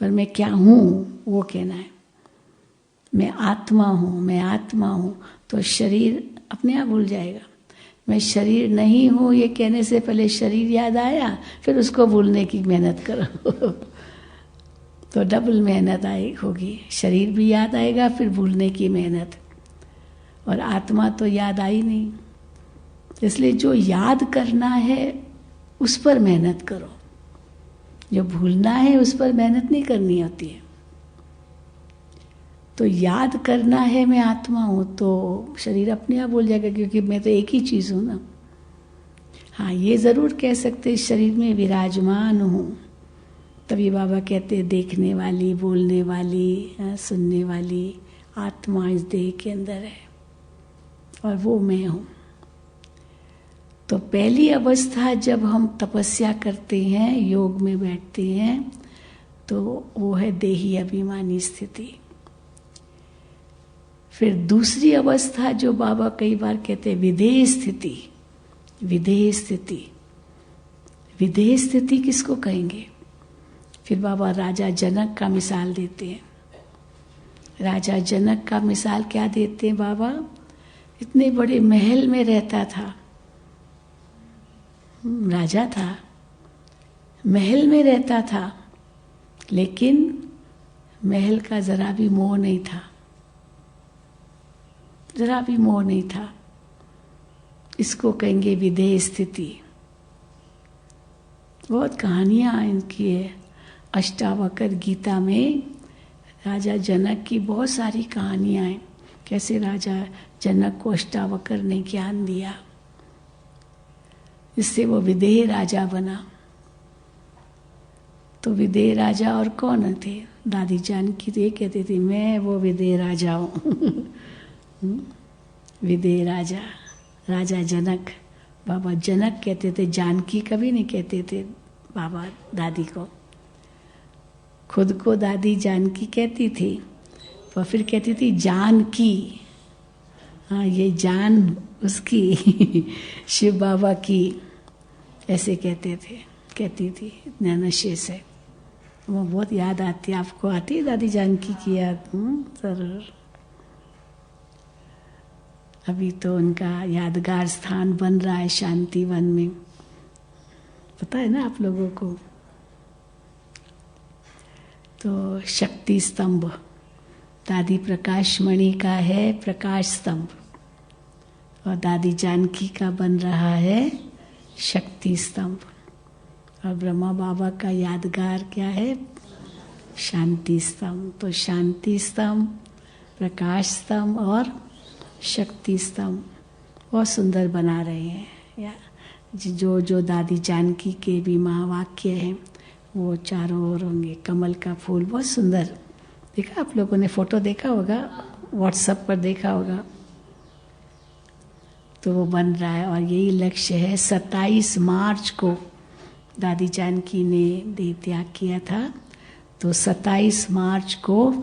पर मैं क्या हूँ वो कहना है। मैं आत्मा हूँ, मैं आत्मा हूँ, तो शरीर अपने आप भूल जाएगा। मैं शरीर नहीं हूँ ये कहने से पहले शरीर याद आया, फिर उसको भूलने की मेहनत करो तो डबल मेहनत होगी। शरीर भी याद आएगा, फिर भूलने की मेहनत, और आत्मा तो याद आई नहीं। इसलिए जो याद करना है उस पर मेहनत करो, जो भूलना है उस पर मेहनत नहीं करनी होती है। तो याद करना है मैं आत्मा हूँ, तो शरीर अपने आप भूल जाएगा, क्योंकि मैं तो एक ही चीज़ हूँ ना। हाँ, ये ज़रूर कह सकते शरीर में विराजमान हूँ। तभी बाबा कहते हैं देखने वाली, बोलने वाली, सुनने वाली आत्मा इस देह के अंदर है, और वो मैं हूँ। तो पहली अवस्था जब हम तपस्या करते हैं, योग में बैठते हैं, तो वो है देही अभिमानी स्थिति। फिर दूसरी अवस्था जो बाबा कई बार कहते हैं विधेय स्थिति। विधेय स्थिति, विधेय स्थिति किसको कहेंगे? फिर बाबा राजा जनक का मिसाल देते हैं। राजा जनक का मिसाल क्या देते हैं बाबा? इतने बड़े महल में रहता था, राजा था, महल में रहता था, लेकिन महल का जरा भी मोह नहीं था, जरा भी मोह नहीं था। इसको कहेंगे विधेय स्थिति। बहुत कहानियाँ इनकी है। अष्टावक्र गीता में राजा जनक की बहुत सारी कहानियाँ हैं, कैसे राजा जनक को अष्टावक्र ने ज्ञान दिया, इससे वो विदेह राजा बना। तो विदेह राजा और कौन थे? दादी जानकी तो ये कहती थी मैं वो विदेह राजा हूँ। विदेह राजा, राजा जनक। बाबा जनक कहते थे, जानकी कभी नहीं कहते थे बाबा दादी को। खुद को दादी जानकी कहती थी, पर फिर कहती थी जानकी। हाँ, ये जान उसकी शिव बाबा की, ऐसे कहते थे, कहती थी नशे से। वो बहुत याद आती है। आपको आती है दादी जानकी की याद? जरूर। अभी तो उनका यादगार स्थान बन रहा है शांति वन में, पता है ना आप लोगों को। तो शक्ति स्तंभ दादी प्रकाश मणि का है, प्रकाश स्तंभ, और दादी जानकी का बन रहा है शक्ति स्तंभ। और ब्रह्मा बाबा का यादगार क्या है? शांति स्तंभ। तो शांति स्तंभ, प्रकाश स्तंभ और शक्ति स्तंभ बहुत सुंदर बना रहे हैं। या जो दादी जानकी के भी महावाक्य हैं वो चारों ओर होंगे। कमल का फूल बहुत सुंदर, देखा आप लोगों ने? फोटो देखा होगा, व्हाट्सएप पर देखा होगा। तो वो बन रहा है और यही लक्ष्य है। 27 मार्च को दादी जानकी ने देह त्याग किया था, तो 27 मार्च को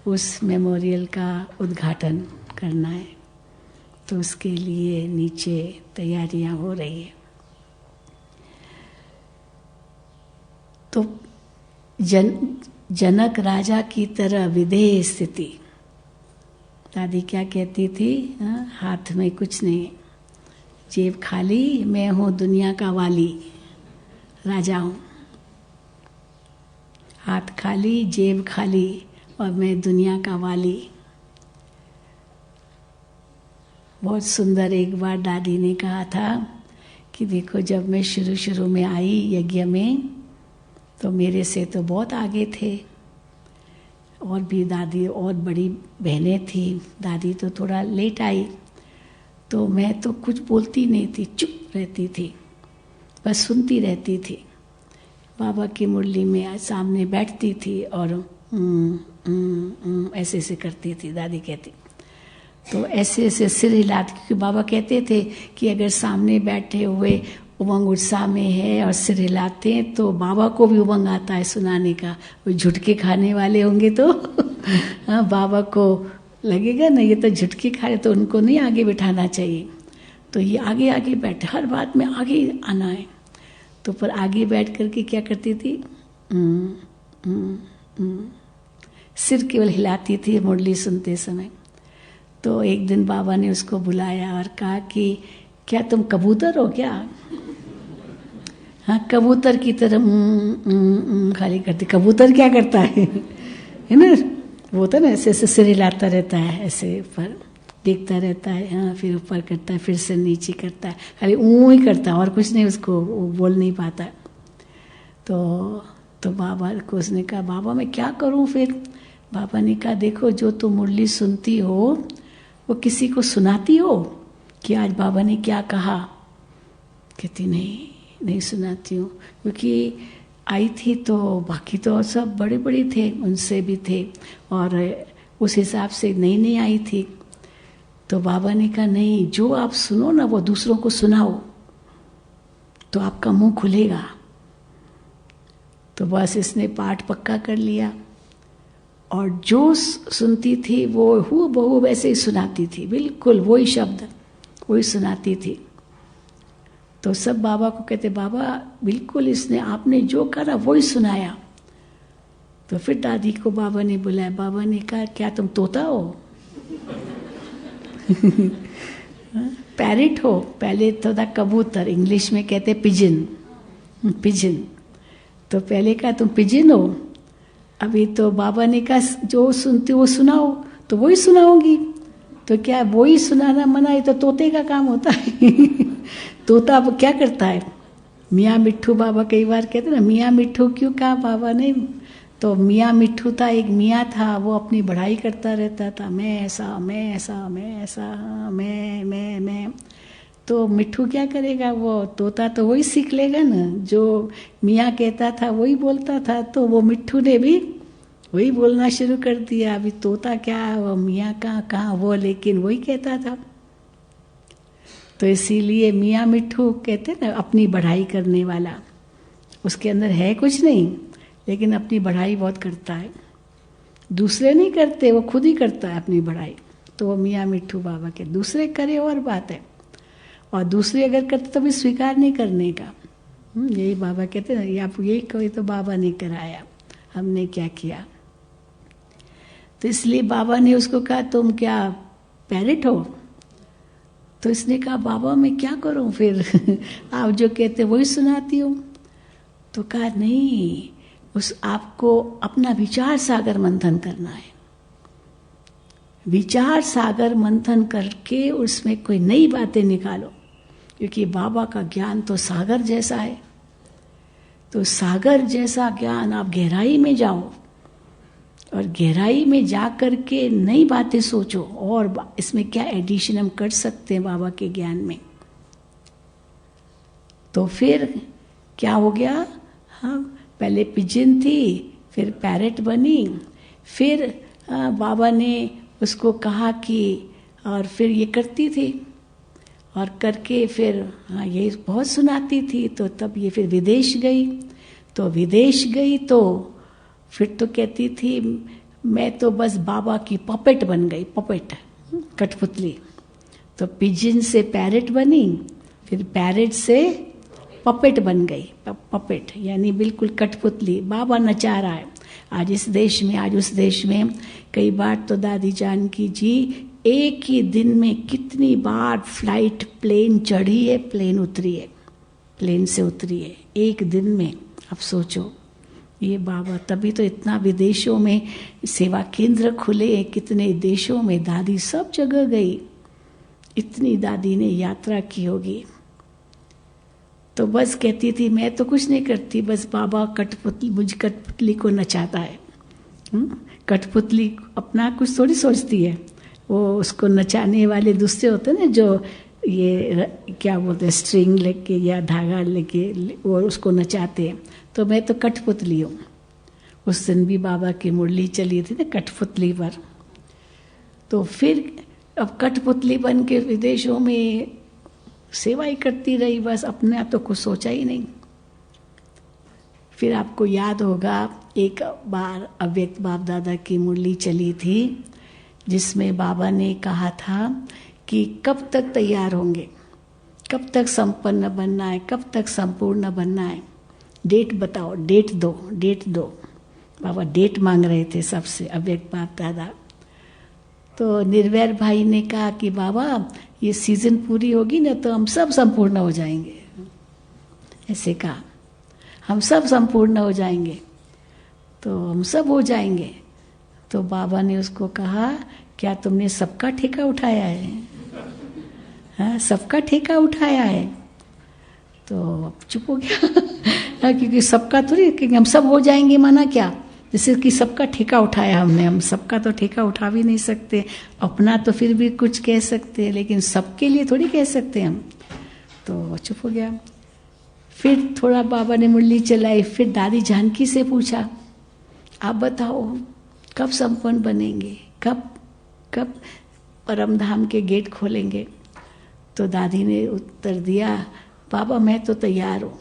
उस मेमोरियल का उद्घाटन करना है। तो उसके लिए नीचे तैयारियां हो रही है। तो जनक राजा की तरह विदेह स्थिति। दादी क्या कहती थी? हाथ में कुछ नहीं, जेब खाली, मैं हूँ दुनिया का वाली, राजा हूँ। हाथ खाली, जेब खाली, और मैं दुनिया का वाली। बहुत सुंदर। एक बार दादी ने कहा था कि देखो, जब मैं शुरू में आई यज्ञ में तो मेरे से तो बहुत आगे थे, और भी दादी और बड़ी बहनें थी। दादी तो थोड़ा लेट आई, तो मैं तो कुछ बोलती नहीं थी, चुप रहती थी, बस सुनती रहती थी। बाबा की मुरली में सामने बैठती थी और ऐसे ऐसे करती थी। दादी कहती तो ऐसे ऐसे सिर हिलाती, क्योंकि बाबा कहते थे कि अगर सामने बैठे हुए उमंग उत्साह में है और सिर हिलाते हैं तो बाबा को भी उमंग आता है सुनाने का। वो झुटके खाने वाले होंगे तो हाँ, बाबा को लगेगा ना ये तो झुटके खा रहे, तो उनको नहीं आगे बिठाना चाहिए। तो ये आगे आगे बैठे, हर बात में आगे आना है। तो पर आगे बैठ करके क्या करती थी? सिर केवल हिलाती थी मुरली सुनते समय। तो एक दिन बाबा ने उसको बुलाया और कहा कि क्या तुम कबूतर हो क्या? हाँ, कबूतर की तरह खाली करती। कबूतर क्या करता है ना? वो तो ना ऐसे ऐसे सिर हिलाता रहता है, ऐसे ऊपर देखता रहता है, हाँ, फिर ऊपर करता है, फिर से नीचे करता है, खाली ही करता है और कुछ नहीं, उसको वो बोल नहीं पाता। तो बाबा को उसने कहा, बाबा मैं क्या करूं फिर? बाबा ने कहा, देखो जो तुम मुरली सुनती हो वो किसी को सुनाती हो कि आज बाबा ने क्या कहा? कहती नहीं सुनाती हूँ, क्योंकि आई थी तो बाकी तो सब बड़े बड़े थे, उनसे भी थे, और उस हिसाब से नई आई थी। तो बाबा ने कहा नहीं, जो आप सुनो ना वो दूसरों को सुनाओ तो आपका मुंह खुलेगा। तो बस इसने पाठ पक्का कर लिया, और जो सुनती थी वो हूबहू वैसे ही सुनाती थी, बिल्कुल वही शब्द वही सुनाती थी। तो सब बाबा को कहते, बाबा बिल्कुल इसने आपने जो करा वही सुनाया। तो फिर दादी को बाबा ने बुलाया। बाबा ने कहा, क्या तुम तोता हो? पैरेट हो? पहले तो था कबूतर, इंग्लिश में कहते पिजन। तो पहले कहा तुम पिजन हो। अभी तो बाबा ने कहा जो सुनती वो सुनाओ, तो वही सुनाओगी। तो क्या वही सुनाना मना? ये तो तोते का काम होता है। तोता अब क्या करता है? मियाँ मिट्ठू बाबा कई बार कहते ना, मियाँ मिट्ठू क्यों कहा बाबा ने? तो मियाँ मिट्ठू था, एक मियाँ था, वो अपनी बढ़ाई करता रहता था, मैं ऐसा मैं ऐसा मैं ऐसा, मैं। तो मिट्ठू क्या करेगा? वो तोता तो वही सीख लेगा ना, जो मियाँ कहता था वही बोलता था। तो वो मिट्ठू ने भी वही बोलना शुरू कर दिया। अभी तोता क्या, वो मियाँ कहाँ वो, लेकिन वही कहता था। तो इसीलिए मियाँ मिट्ठू कहते ना, अपनी बढ़ाई करने वाला। उसके अंदर है कुछ नहीं, लेकिन अपनी बढ़ाई बहुत करता है। दूसरे नहीं करते, वो खुद ही करता है अपनी बढ़ाई। तो वो मियाँ मिट्ठू बाबा के, दूसरे करे और बात है, और दूसरे अगर करते तो भी स्वीकार नहीं करने का। यही बाबा कहते हैं, आप यही कोई तो बाबा ने कराया, हमने क्या किया। तो इसलिए बाबा ने उसको कहा, तुम क्या पैरेट हो? तो इसने कहा, बाबा मैं क्या करूं फिर आप जो कहते वही सुनाती हूँ। तो कहा, नहीं, उस आपको अपना विचार सागर मंथन करना है। विचार सागर मंथन करके उसमें कोई नई बातें निकालो, क्योंकि बाबा का ज्ञान तो सागर जैसा है। तो सागर जैसा ज्ञान, आप गहराई में जाओ और गहराई में जा कर के नई बातें सोचो, और इसमें क्या एडिशन हम कर सकते हैं बाबा के ज्ञान में। तो फिर क्या हो गया? हाँ, पहले पिजन थी, फिर पैरेट बनी, फिर बाबा ने उसको कहा कि, और फिर ये करती थी, और करके फिर ये बहुत सुनाती थी। तो तब ये फिर विदेश गई। तो विदेश गई तो फिर तो कहती थी, मैं तो बस बाबा की पपेट बन गई, पपेट, कठपुतली। तो पिजन से पैरेट बनी, फिर पैरेट से पपेट बन गई। पपेट यानी बिल्कुल कठपुतली। बाबा नचा रहा है, आज इस देश में, आज उस देश में। कई बार तो दादी जानकी जी एक ही दिन में कितनी बार फ्लाइट, प्लेन चढ़ी है, प्लेन उतरी है, प्लेन से उतरी है एक दिन में। अब सोचो ये बाबा, तभी तो इतना विदेशों में सेवा केंद्र खुले, कितने देशों में दादी सब जगह गई, इतनी दादी ने यात्रा की होगी। तो बस कहती थी, मैं तो कुछ नहीं करती, बस बाबा कठपुतली, मुझ कठपुतली को नचाता है। कठपुतली अपना कुछ थोड़ी सोचती है, वो उसको नचाने वाले दूसरे होते हैं ना, जो ये क्या बोलते हैं, स्ट्रिंग लेके या धागा लेके वो उसको नचाते हैं। तो मैं तो कठपुतली हूँ। उस दिन भी बाबा की मुरली चली थी ना कठपुतली पर। तो फिर अब कठपुतली बन के विदेशों में सेवा ही करती रही, बस अपने तो कुछ सोचा ही नहीं। फिर आपको याद होगा एक बार अव्यक्त बाप दादा की मुरली चली थी, जिसमें बाबा ने कहा था कि कब तक तैयार होंगे, कब तक संपन्न बनना है, कब तक संपूर्ण बनना है, डेट बताओ, डेट दो, डेट दो। बाबा डेट मांग रहे थे सबसे, अव्यक्त बाप दादा। तो निर्वैर भाई ने कहा कि बाबा ये सीजन पूरी होगी ना तो हम सब संपूर्ण हो जाएंगे। ऐसे कहा, हम सब संपूर्ण हो जाएंगे, तो हम सब हो जाएंगे। तो बाबा ने उसको कहा, क्या तुमने सबका ठेका उठाया है? हाँ, सबका ठेका उठाया है। तो अब चुप हो गया क्योंकि सबका थोड़ी, क्योंकि हम सब हो जाएंगे माना क्या, जैसे कि सबका ठेका उठाया हमने। हम सबका तो ठेका उठा भी नहीं सकते, अपना तो फिर भी कुछ कह सकते हैं, लेकिन सबके लिए थोड़ी कह सकते हैं हम। तो चुप हो गया। फिर थोड़ा बाबा ने मुरली चलाई, फिर दादी जानकी से पूछा, आप बताओ कब संपन्न बनेंगे, कब कब परम धाम के गेट खोलेंगे? तो दादी ने उत्तर दिया, बाबा मैं तो तैयार हूँ,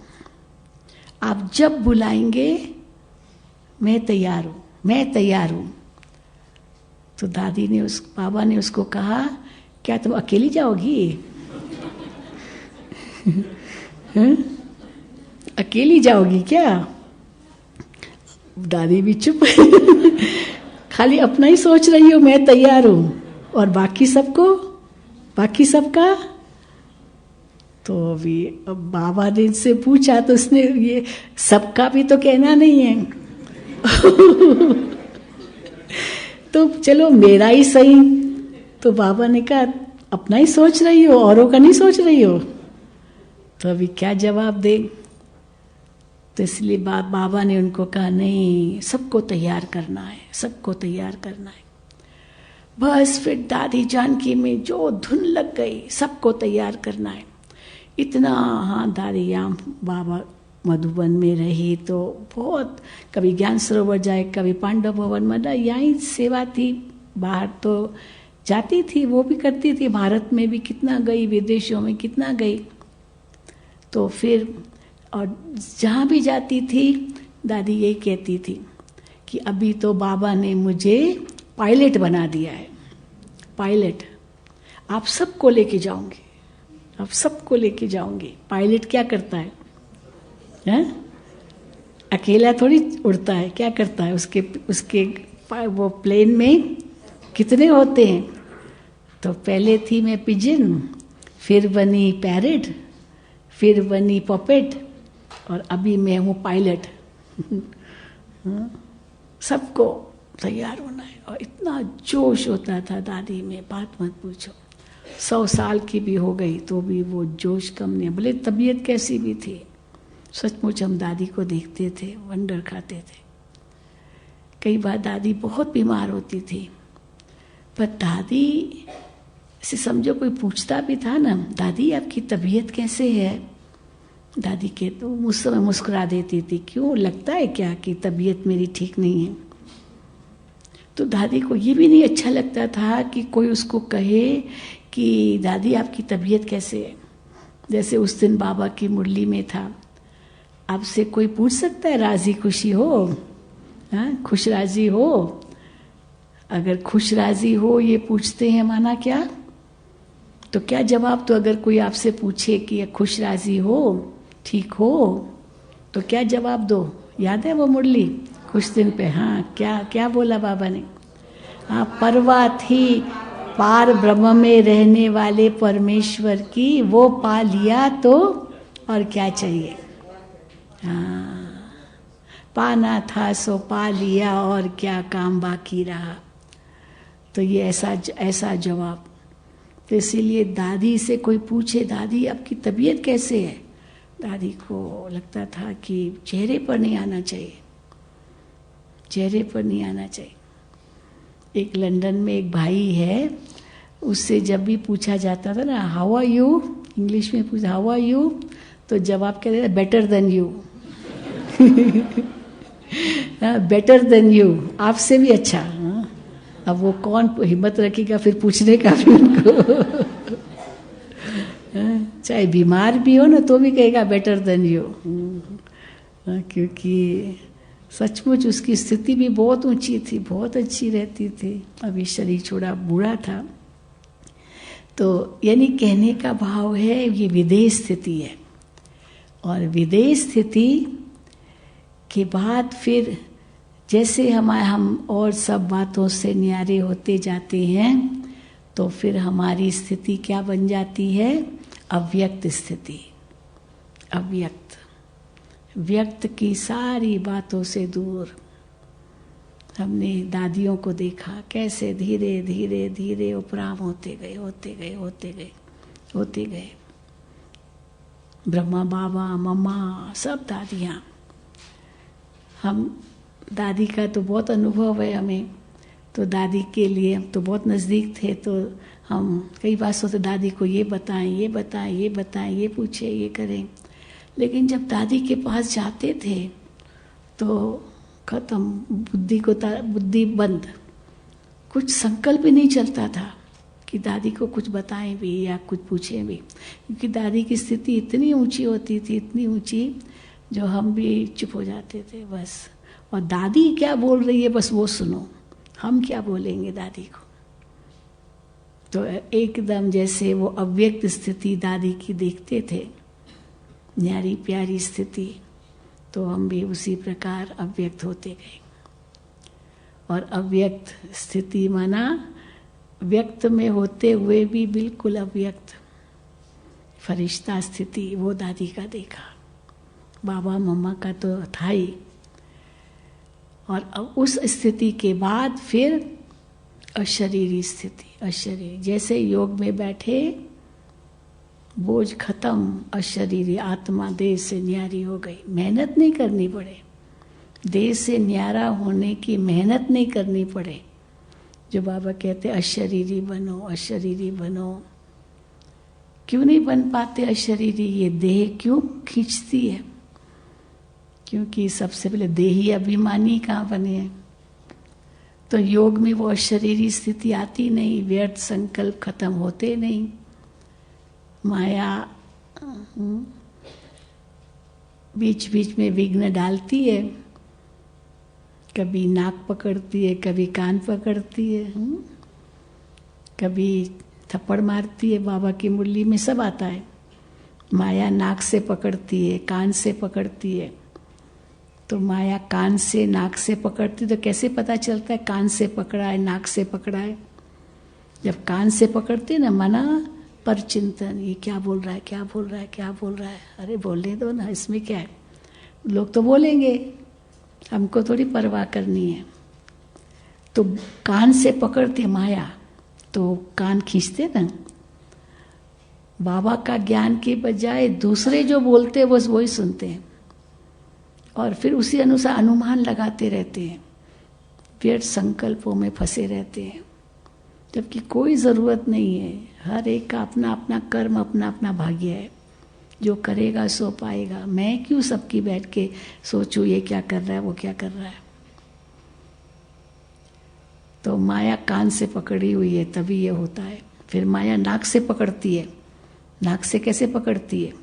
आप जब बुलाएंगे मैं तैयार हूँ, मैं तैयार हूँ। तो दादी ने बाबा ने उसको कहा, क्या तुम अकेली जाओगी? अकेली जाओगी क्या? दादी भी चुप खाली अपना ही सोच रही हो, मैं तैयार हूँ, और बाकी सबको, बाकी सबका। तो अभी अब बाबा ने इनसे पूछा तो उसने ये सबका भी तो कहना नहीं है तो चलो मेरा ही सही। तो बाबा ने कहा, अपना ही सोच रही हो, औरों का नहीं सोच रही हो? तो अभी क्या जवाब दे? तो इसलिए बाबा ने उनको कहा नहीं, सबको तैयार करना है, सबको तैयार करना है। बस फिर दादी जानकी में जो धुन लग गई, सबको तैयार करना है इतना। हाँ, दादी यहाँ बाबा मधुबन में रही तो बहुत, कभी ज्ञान सरोवर जाए, कभी पांडव भवन, मतलब यहीं सेवा थी। बाहर तो जाती थी, वो भी करती थी, भारत में भी कितना गई, विदेशों में कितना गई। तो फिर और जहाँ भी जाती थी दादी यही कहती थी कि अभी तो बाबा ने मुझे पायलट बना दिया है, पायलट, आप सबको लेके जाऊंगी, आप सबको लेके जाऊंगी। पायलट क्या करता है? अकेला थोड़ी उड़ता है, क्या करता है? उसके वो प्लेन में कितने होते हैं? तो पहले थी मैं पिजन, फिर बनी पैरेट, फिर बनी पपेट, और अभी मैं हूँ पायलट। सबको तैयार होना है। और इतना जोश होता था दादी में, बात मत पूछो। 100 साल की भी हो गई तो भी वो जोश कम नहीं। भले तबीयत कैसी भी थी, सचमुच हम दादी को देखते थे, वंडर खाते थे। कई बार दादी बहुत बीमार होती थी, पर दादी से समझो कोई पूछता भी था ना, दादी आपकी तबीयत कैसे है, दादी के तो उस समय मुस्कुरा देती थी, क्यों, लगता है क्या कि तबीयत मेरी ठीक नहीं है? तो दादी को ये भी नहीं अच्छा लगता था कि कोई उसको कहे कि दादी आपकी तबीयत कैसे है। जैसे उस दिन बाबा की मुरली में था, आपसे कोई पूछ सकता है राजी खुशी हो, हाँ, खुश राजी हो? अगर खुश राजी हो ये पूछते हैं, माना क्या? तो क्या जवाब? तो अगर कोई आपसे पूछे कि खुश राजी हो, ठीक हो, तो क्या जवाब दो? याद है वो मुरली कुछ दिन पे? हाँ, क्या क्या बोला बाबा ने? हाँ, परवाह थी पार ब्रह्म में रहने वाले परमेश्वर की, वो पा लिया तो और क्या चाहिए? हाँ, पाना था सो पा लिया, और क्या काम बाकी रहा? तो ये ऐसा जवाब। तो इसीलिए दादी से कोई पूछे, दादी आपकी तबीयत कैसे है, दादी को लगता था कि चेहरे पर नहीं आना चाहिए, चेहरे पर नहीं आना चाहिए। एक लंदन में एक भाई है, उससे जब भी पूछा जाता था ना, हाउ आर यू, इंग्लिश में पूछा हाउ आर यू, तो जवाब क्या देता? Better than you. Better than you, आपसे भी अच्छा। अब वो कौन हिम्मत रखेगा फिर पूछने का भी उनको। चाहे बीमार भी हो ना तो भी कहेगा बेटर देन यू, क्योंकि सचमुच उसकी स्थिति भी बहुत ऊंची थी, बहुत अच्छी रहती थी। अभी शरीर थोड़ा बूढ़ा था। तो यानी कहने का भाव है ये विदेश स्थिति है, और विदेश स्थिति के बाद फिर जैसे हम और सब बातों से न्यारे होते जाते हैं, तो फिर हमारी स्थिति क्या बन जाती है? अव्यक्त स्थिति। अव्यक्त, व्यक्त की सारी बातों से दूर। हमने दादियों को देखा कैसे धीरे धीरे धीरे उपराम होते गए, होते गए, होते गए, होते गए। ब्रह्मा बाबा, मम्मा, सब दादियाँ। हम दादी का तो बहुत अनुभव है हमें, तो दादी के लिए हम तो बहुत नज़दीक थे, तो हम कई बार सोचते दादी को ये बताएं, ये बताएं, ये बताएं, ये पूछे, ये करें। लेकिन जब दादी के पास जाते थे तो खत्म, बुद्धि बंद, कुछ संकल्प ही नहीं चलता था कि दादी को कुछ बताएं भी या कुछ पूछें भी, क्योंकि दादी की स्थिति इतनी ऊंची होती थी, इतनी ऊंची, जो हम भी चुप हो जाते थे बस। और दादी क्या बोल रही है बस वो सुनो, हम क्या बोलेंगे दादी को। तो एकदम जैसे वो अव्यक्त स्थिति दादी की देखते थे, न्यारी प्यारी स्थिति, तो हम भी उसी प्रकार अव्यक्त होते गए। और अव्यक्त स्थिति माना व्यक्त में होते हुए भी बिल्कुल अव्यक्त, फरिश्ता स्थिति, वो दादी का देखा। बाबा मम्मा का तो था ही। और उस स्थिति के बाद फिर अशरीरी स्थिति, अशरीरी, जैसे योग में बैठे बोझ खत्म, अशरीरी आत्मा देह से न्यारी हो गई। मेहनत नहीं करनी पड़े, देह से न्यारा होने की मेहनत नहीं करनी पड़े। जो बाबा कहते अशरीरी बनो, अशरीरी बनो। क्यों नहीं बन पाते अशरीरी? ये देह क्यों खींचती है? क्योंकि सबसे पहले देही अभिमानी कहाँ बने हैं। तो योग में वो अशरीरी स्थिति आती नहीं, व्यर्थ संकल्प खत्म होते नहीं। माया बीच बीच में विघ्न डालती है, कभी नाक पकड़ती है, कभी कान पकड़ती है, कभी थप्पड़ मारती है। बाबा की मुरली में सब आता है। माया नाक से पकड़ती है, कान से पकड़ती है। तो माया कान से नाक से पकड़ती, तो कैसे पता चलता है कान से पकड़ा है नाक से पकड़ा है? जब कान से पकड़ती है ना, मना पर चिंतन, ये क्या बोल रहा है, क्या बोल रहा है, क्या बोल रहा है, अरे बोलने दो ना, इसमें क्या है, लोग तो बोलेंगे, हमको थोड़ी परवाह करनी है। तो कान से पकड़ती है माया, तो कान खींचते ना। बाबा का ज्ञान के बजाय दूसरे जो बोलते हैं बस वही सुनते हैं, और फिर उसी अनुसार अनुमान लगाते रहते हैं, व्यर्थ संकल्पों में फंसे रहते हैं, जबकि कोई ज़रूरत नहीं है। हर एक का अपना अपना कर्म, अपना अपना भाग्य है। जो करेगा सो पाएगा। मैं क्यों सबकी बैठ के सोचूं ये क्या कर रहा है, वो क्या कर रहा है। तो माया कान से पकड़ी हुई है, तभी ये होता है। फिर माया नाक से पकड़ती है। नाक से कैसे पकड़ती है?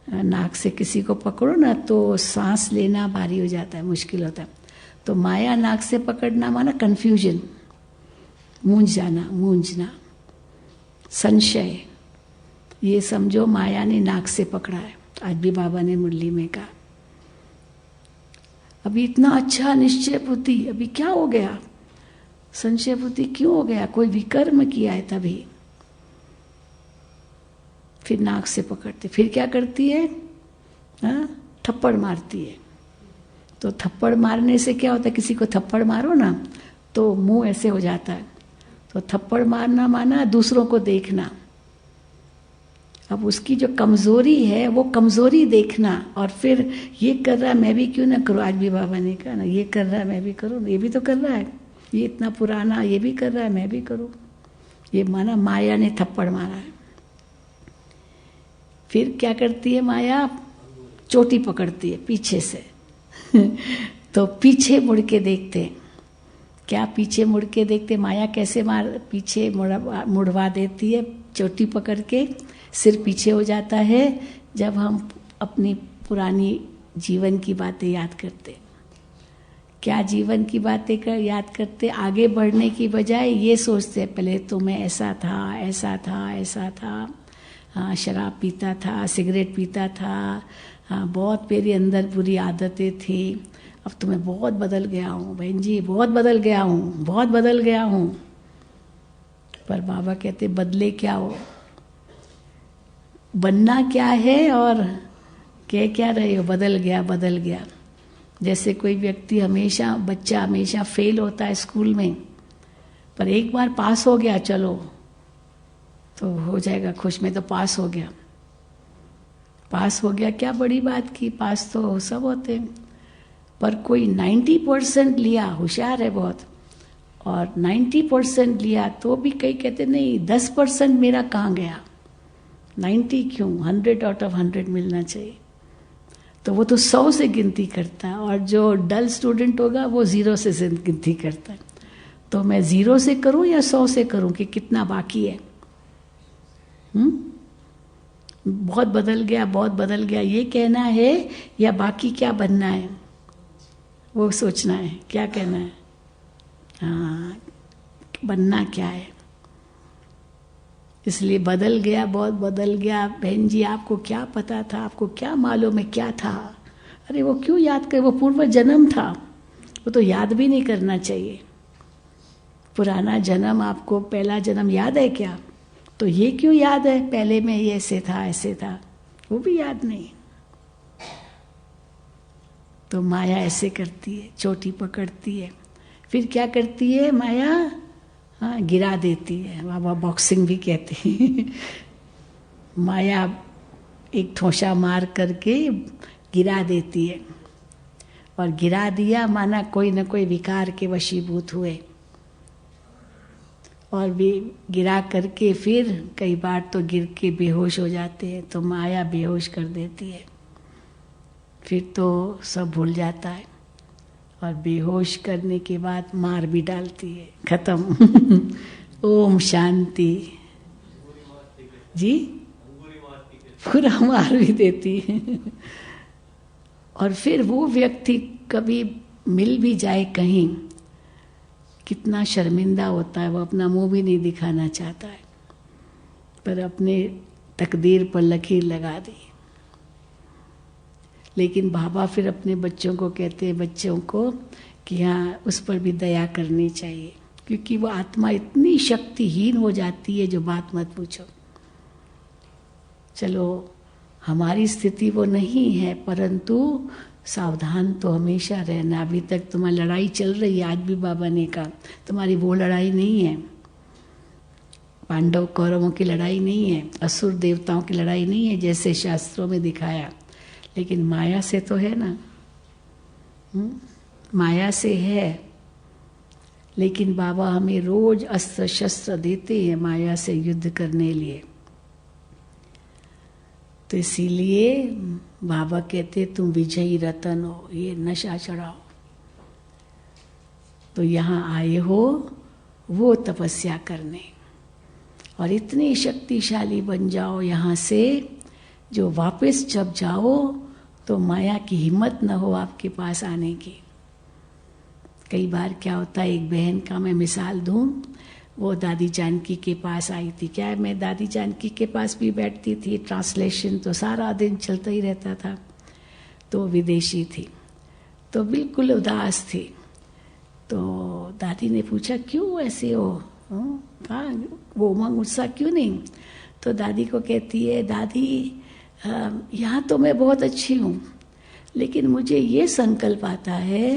नाक से किसी को पकड़ो ना तो सांस लेना भारी हो जाता है, मुश्किल होता है। तो माया नाक से पकड़ना माना कंफ्यूजन, मूंझ जाना, मूंझना, संशय। ये समझो माया ने नाक से पकड़ा है। आज भी बाबा ने मुरली में कहा, अभी इतना अच्छा निश्चय बुद्धि, अभी क्या हो गया? संशय बुद्धि क्यों हो गया? कोई विकर्म किया है तभी। फिर नाक से पकड़ते, फिर क्या करती है? थप्पड़ मारती है। तो थप्पड़ मारने से क्या होता है? किसी को थप्पड़ मारो ना तो मुंह ऐसे हो जाता है। तो थप्पड़ मारना माना दूसरों को देखना। अब उसकी जो कमजोरी है वो कमजोरी देखना, और फिर ये कर रहा है मैं भी क्यों ना करूं। आज भी बाबा ने कहा ना, ये कर रहा है मैं भी करूं, ये भी तो कर रहा है, ये इतना पुराना, ये भी कर रहा है मैं भी करूं। ये माना माया ने थप्पड़ मारा है। फिर क्या करती है माया? चोटी पकड़ती है पीछे से। तो पीछे मुड़ के देखते। क्या पीछे मुड़ के देखते? माया कैसे पीछे मुड़वा देती है चोटी पकड़ के। सिर पीछे हो जाता है जब हम अपनी पुरानी जीवन की बातें याद करते। क्या जीवन की बातें याद करते? आगे बढ़ने की बजाय ये सोचते पहले तो मैं ऐसा था, ऐसा था, ऐसा था, हाँ शराब पीता था, सिगरेट पीता था, हाँ बहुत मेरे अंदर बुरी आदतें थी, अब तो मैं बहुत बदल गया हूँ बहन जी, बहुत बदल गया हूँ, बहुत बदल गया हूँ। पर बाबा कहते बदले क्या हो, बनना क्या है और कह क्या रहे हो, बदल गया बदल गया। जैसे कोई व्यक्ति हमेशा, बच्चा हमेशा फेल होता है स्कूल में, पर एक बार पास हो गया चलो तो हो जाएगा खुश, में तो पास हो गया। पास हो गया क्या बड़ी बात की, पास तो सब होते हैं। पर कोई 90% लिया, होशियार है बहुत, और 90% लिया तो भी कई कहते नहीं 10% मेरा कहाँ गया, 90 क्यों, 100 आउट ऑफ 100 मिलना चाहिए। तो वो तो 100 से गिनती करता है, और जो डल स्टूडेंट होगा वो 0 से गिनती करता है। तो मैं 0 से करूं या 100 से करूं कि कितना बाकी है। बहुत बदल गया, बहुत बदल गया ये कहना है या बाकी क्या बनना है वो सोचना है, क्या कहना है, हाँ बनना क्या है। इसलिए बदल गया, बहुत बदल गया। बहन जी आपको क्या पता था, आपको क्या मालूम है क्या था, अरे वो क्यों याद करे, वो पूर्व जन्म था, वो तो याद भी नहीं करना चाहिए। पुराना जन्म, आपको पहला जन्म याद है क्या, तो ये क्यों याद है, पहले में ये ऐसे था ऐसे था, वो भी याद नहीं। तो माया ऐसे करती है, चोटी पकड़ती है, फिर क्या करती है माया, हाँ गिरा देती है। बाबा बॉक्सिंग भी कहती है। माया एक ठोसा मार करके गिरा देती है, और गिरा दिया माना कोई न कोई विकार के वशीभूत हुए, और भी गिरा करके फिर कई बार तो गिर के बेहोश हो जाते हैं, तो माया बेहोश कर देती है, फिर तो सब भूल जाता है, और बेहोश करने के बाद मार भी डालती है, खत्म। ओम शांति जी, पूरा मार भी देती है। और फिर वो व्यक्ति कभी मिल भी जाए कहीं, कितना शर्मिंदा होता है, वो अपना मुंह भी नहीं दिखाना चाहता है, पर अपने तकदीर पर लकीर लगा दी। लेकिन बाबा फिर अपने बच्चों को कहते हैं, बच्चों को, कि हाँ उस पर भी दया करनी चाहिए, क्योंकि वो आत्मा इतनी शक्तिहीन हो जाती है जो बात मत पूछो। चलो हमारी स्थिति वो नहीं है, परंतु सावधान तो हमेशा रहना। अभी तक तुम्हारी लड़ाई चल रही है, आज भी बाबा ने कहा तुम्हारी वो लड़ाई नहीं है, पांडव कौरवों की लड़ाई नहीं है, असुर देवताओं की लड़ाई नहीं है जैसे शास्त्रों में दिखाया, लेकिन माया से तो है ना। माया से है, लेकिन बाबा हमें रोज अस्त्र शस्त्र देते हैं माया से युद्ध करने लिए। तो इसीलिए बाबा कहते तुम विजयी रतन हो, ये नशा चढ़ाओ। तो यहाँ आए हो वो तपस्या करने, और इतनी शक्तिशाली बन जाओ यहाँ से, जो वापस जब जाओ तो माया की हिम्मत न हो आपके पास आने की। कई बार क्या होता है, एक बहन का मैं मिसाल दूं, वो दादी जानकी के पास आई थी। क्या है, मैं दादी जानकी के पास भी बैठती थी, ट्रांसलेशन तो सारा दिन चलता ही रहता था। तो विदेशी थी, तो बिल्कुल उदास थी। तो दादी ने पूछा क्यों ऐसे हो, कहाँ वो उमंग उत्साह क्यों नहीं? तो दादी को कहती है, दादी यहाँ तो मैं बहुत अच्छी हूँ, लेकिन मुझे ये संकल्प आता है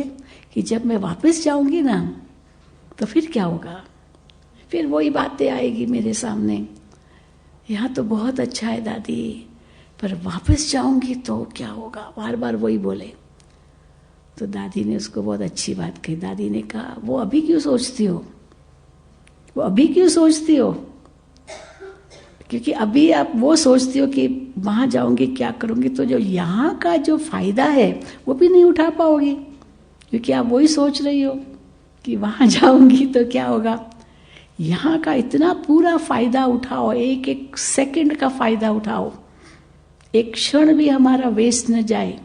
कि जब मैं वापस जाऊंगी ना तो फिर क्या होगा, फिर वही बातें आएगी मेरे सामने। यहाँ तो बहुत अच्छा है दादी, पर वापस जाऊंगी तो क्या होगा, बार बार वही बोले। तो दादी ने उसको बहुत अच्छी बात कही। दादी ने कहा वो अभी क्यों सोचती हो, वो अभी क्यों सोचती हो, क्योंकि अभी आप वो सोचती हो कि वहां जाऊंगी क्या करूंगी, तो जो यहाँ का जो फायदा है वो भी नहीं उठा पाओगी, क्योंकि आप वही सोच रही हो कि वहां जाऊंगी तो क्या होगा। यहाँ का इतना पूरा फायदा उठाओ, एक एक सेकंड का फायदा उठाओ, एक क्षण भी हमारा वेस्ट न जाए,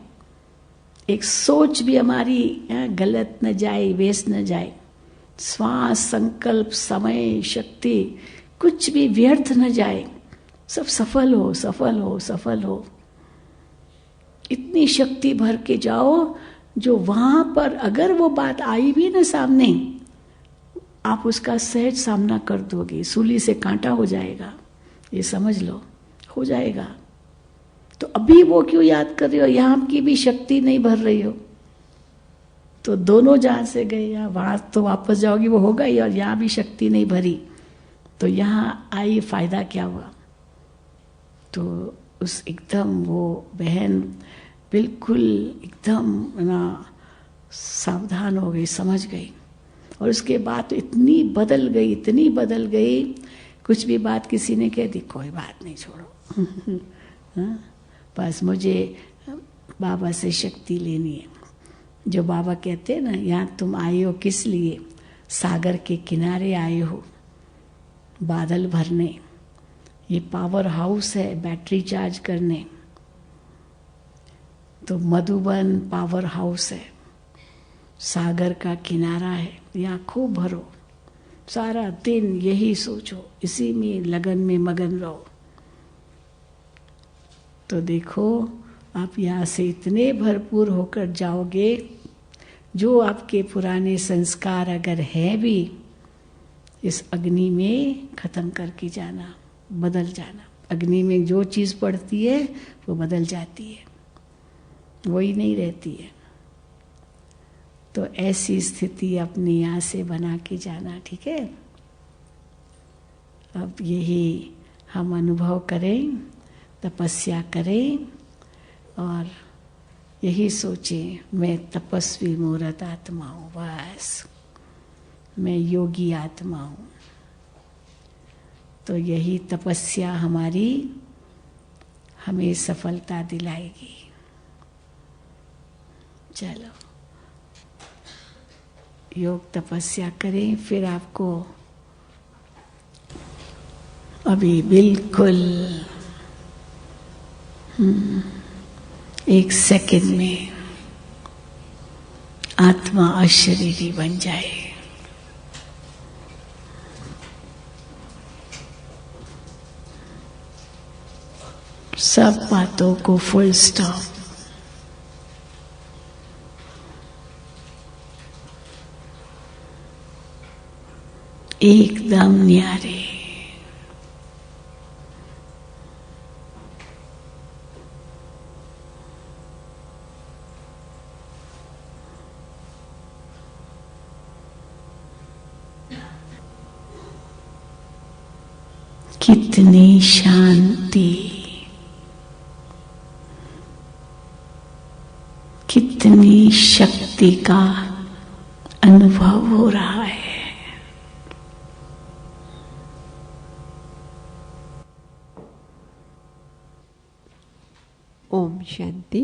एक सोच भी हमारी गलत न जाए, वेस्ट न जाए। श्वास, संकल्प, समय, शक्ति कुछ भी व्यर्थ न जाए, सब सफल हो, सफल हो, सफल हो। इतनी शक्ति भर के जाओ जो वहां पर अगर वो बात आई भी ना सामने, आप उसका सहज सामना कर दोगे, सूली से कांटा हो जाएगा, ये समझ लो, हो जाएगा। तो अभी वो क्यों याद कर रहे हो, यहाँ की भी शक्ति नहीं भर रही हो, तो दोनों जहां से गए, यहाँ वहां तो वापस जाओगी वो होगा ही, और यहाँ भी शक्ति नहीं भरी, तो यहाँ आई फायदा क्या हुआ। तो उस एकदम वो बहन बिल्कुल एकदम ना सावधान हो गई, समझ गई, और उसके बाद तो इतनी बदल गई, इतनी बदल गई, कुछ भी बात किसी ने कह दी, कोई बात नहीं, छोड़ो। बस मुझे बाबा से शक्ति लेनी है। जो बाबा कहते हैं ना, यहाँ तुम आए हो किस लिए, सागर के किनारे आए हो बादल भरने, ये पावर हाउस है बैटरी चार्ज करने। तो मधुबन पावर हाउस है, सागर का किनारा है, यहाँ खूब भरो, सारा दिन यही सोचो, इसी में लगन में मगन रहो। तो देखो आप यहाँ से इतने भरपूर होकर जाओगे, जो आपके पुराने संस्कार अगर है भी, इस अग्नि में खत्म करके जाना, बदल जाना। अग्नि में जो चीज पड़ती है वो बदल जाती है, वही नहीं रहती है। तो ऐसी स्थिति अपने यहाँ से बना के जाना, ठीक है। अब यही हम अनुभव करें तपस्या करें और यही सोचें मैं तपस्वी मूर्त आत्मा हूँ, बस मैं योगी आत्मा हूँ। तो यही तपस्या हमारी हमें सफलता दिलाएगी। चलो योग तपस्या करें। फिर आपको अभी बिल्कुल 1 सेकंड में आत्मा अशरीरी बन जाए। सब बातों को फुल स्टॉप। एकदम न्यारे। कितनी शांति, कितनी शक्ति का अनुभव हो रहा है। ओम शांति।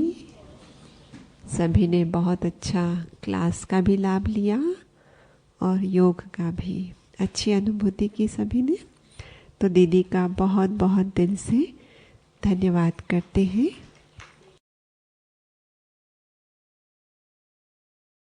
सभी ने बहुत अच्छा क्लास का भी लाभ लिया और योग का भी अच्छी अनुभूति की सभी ने। तो दीदी का बहुत बहुत दिल से धन्यवाद करते हैं।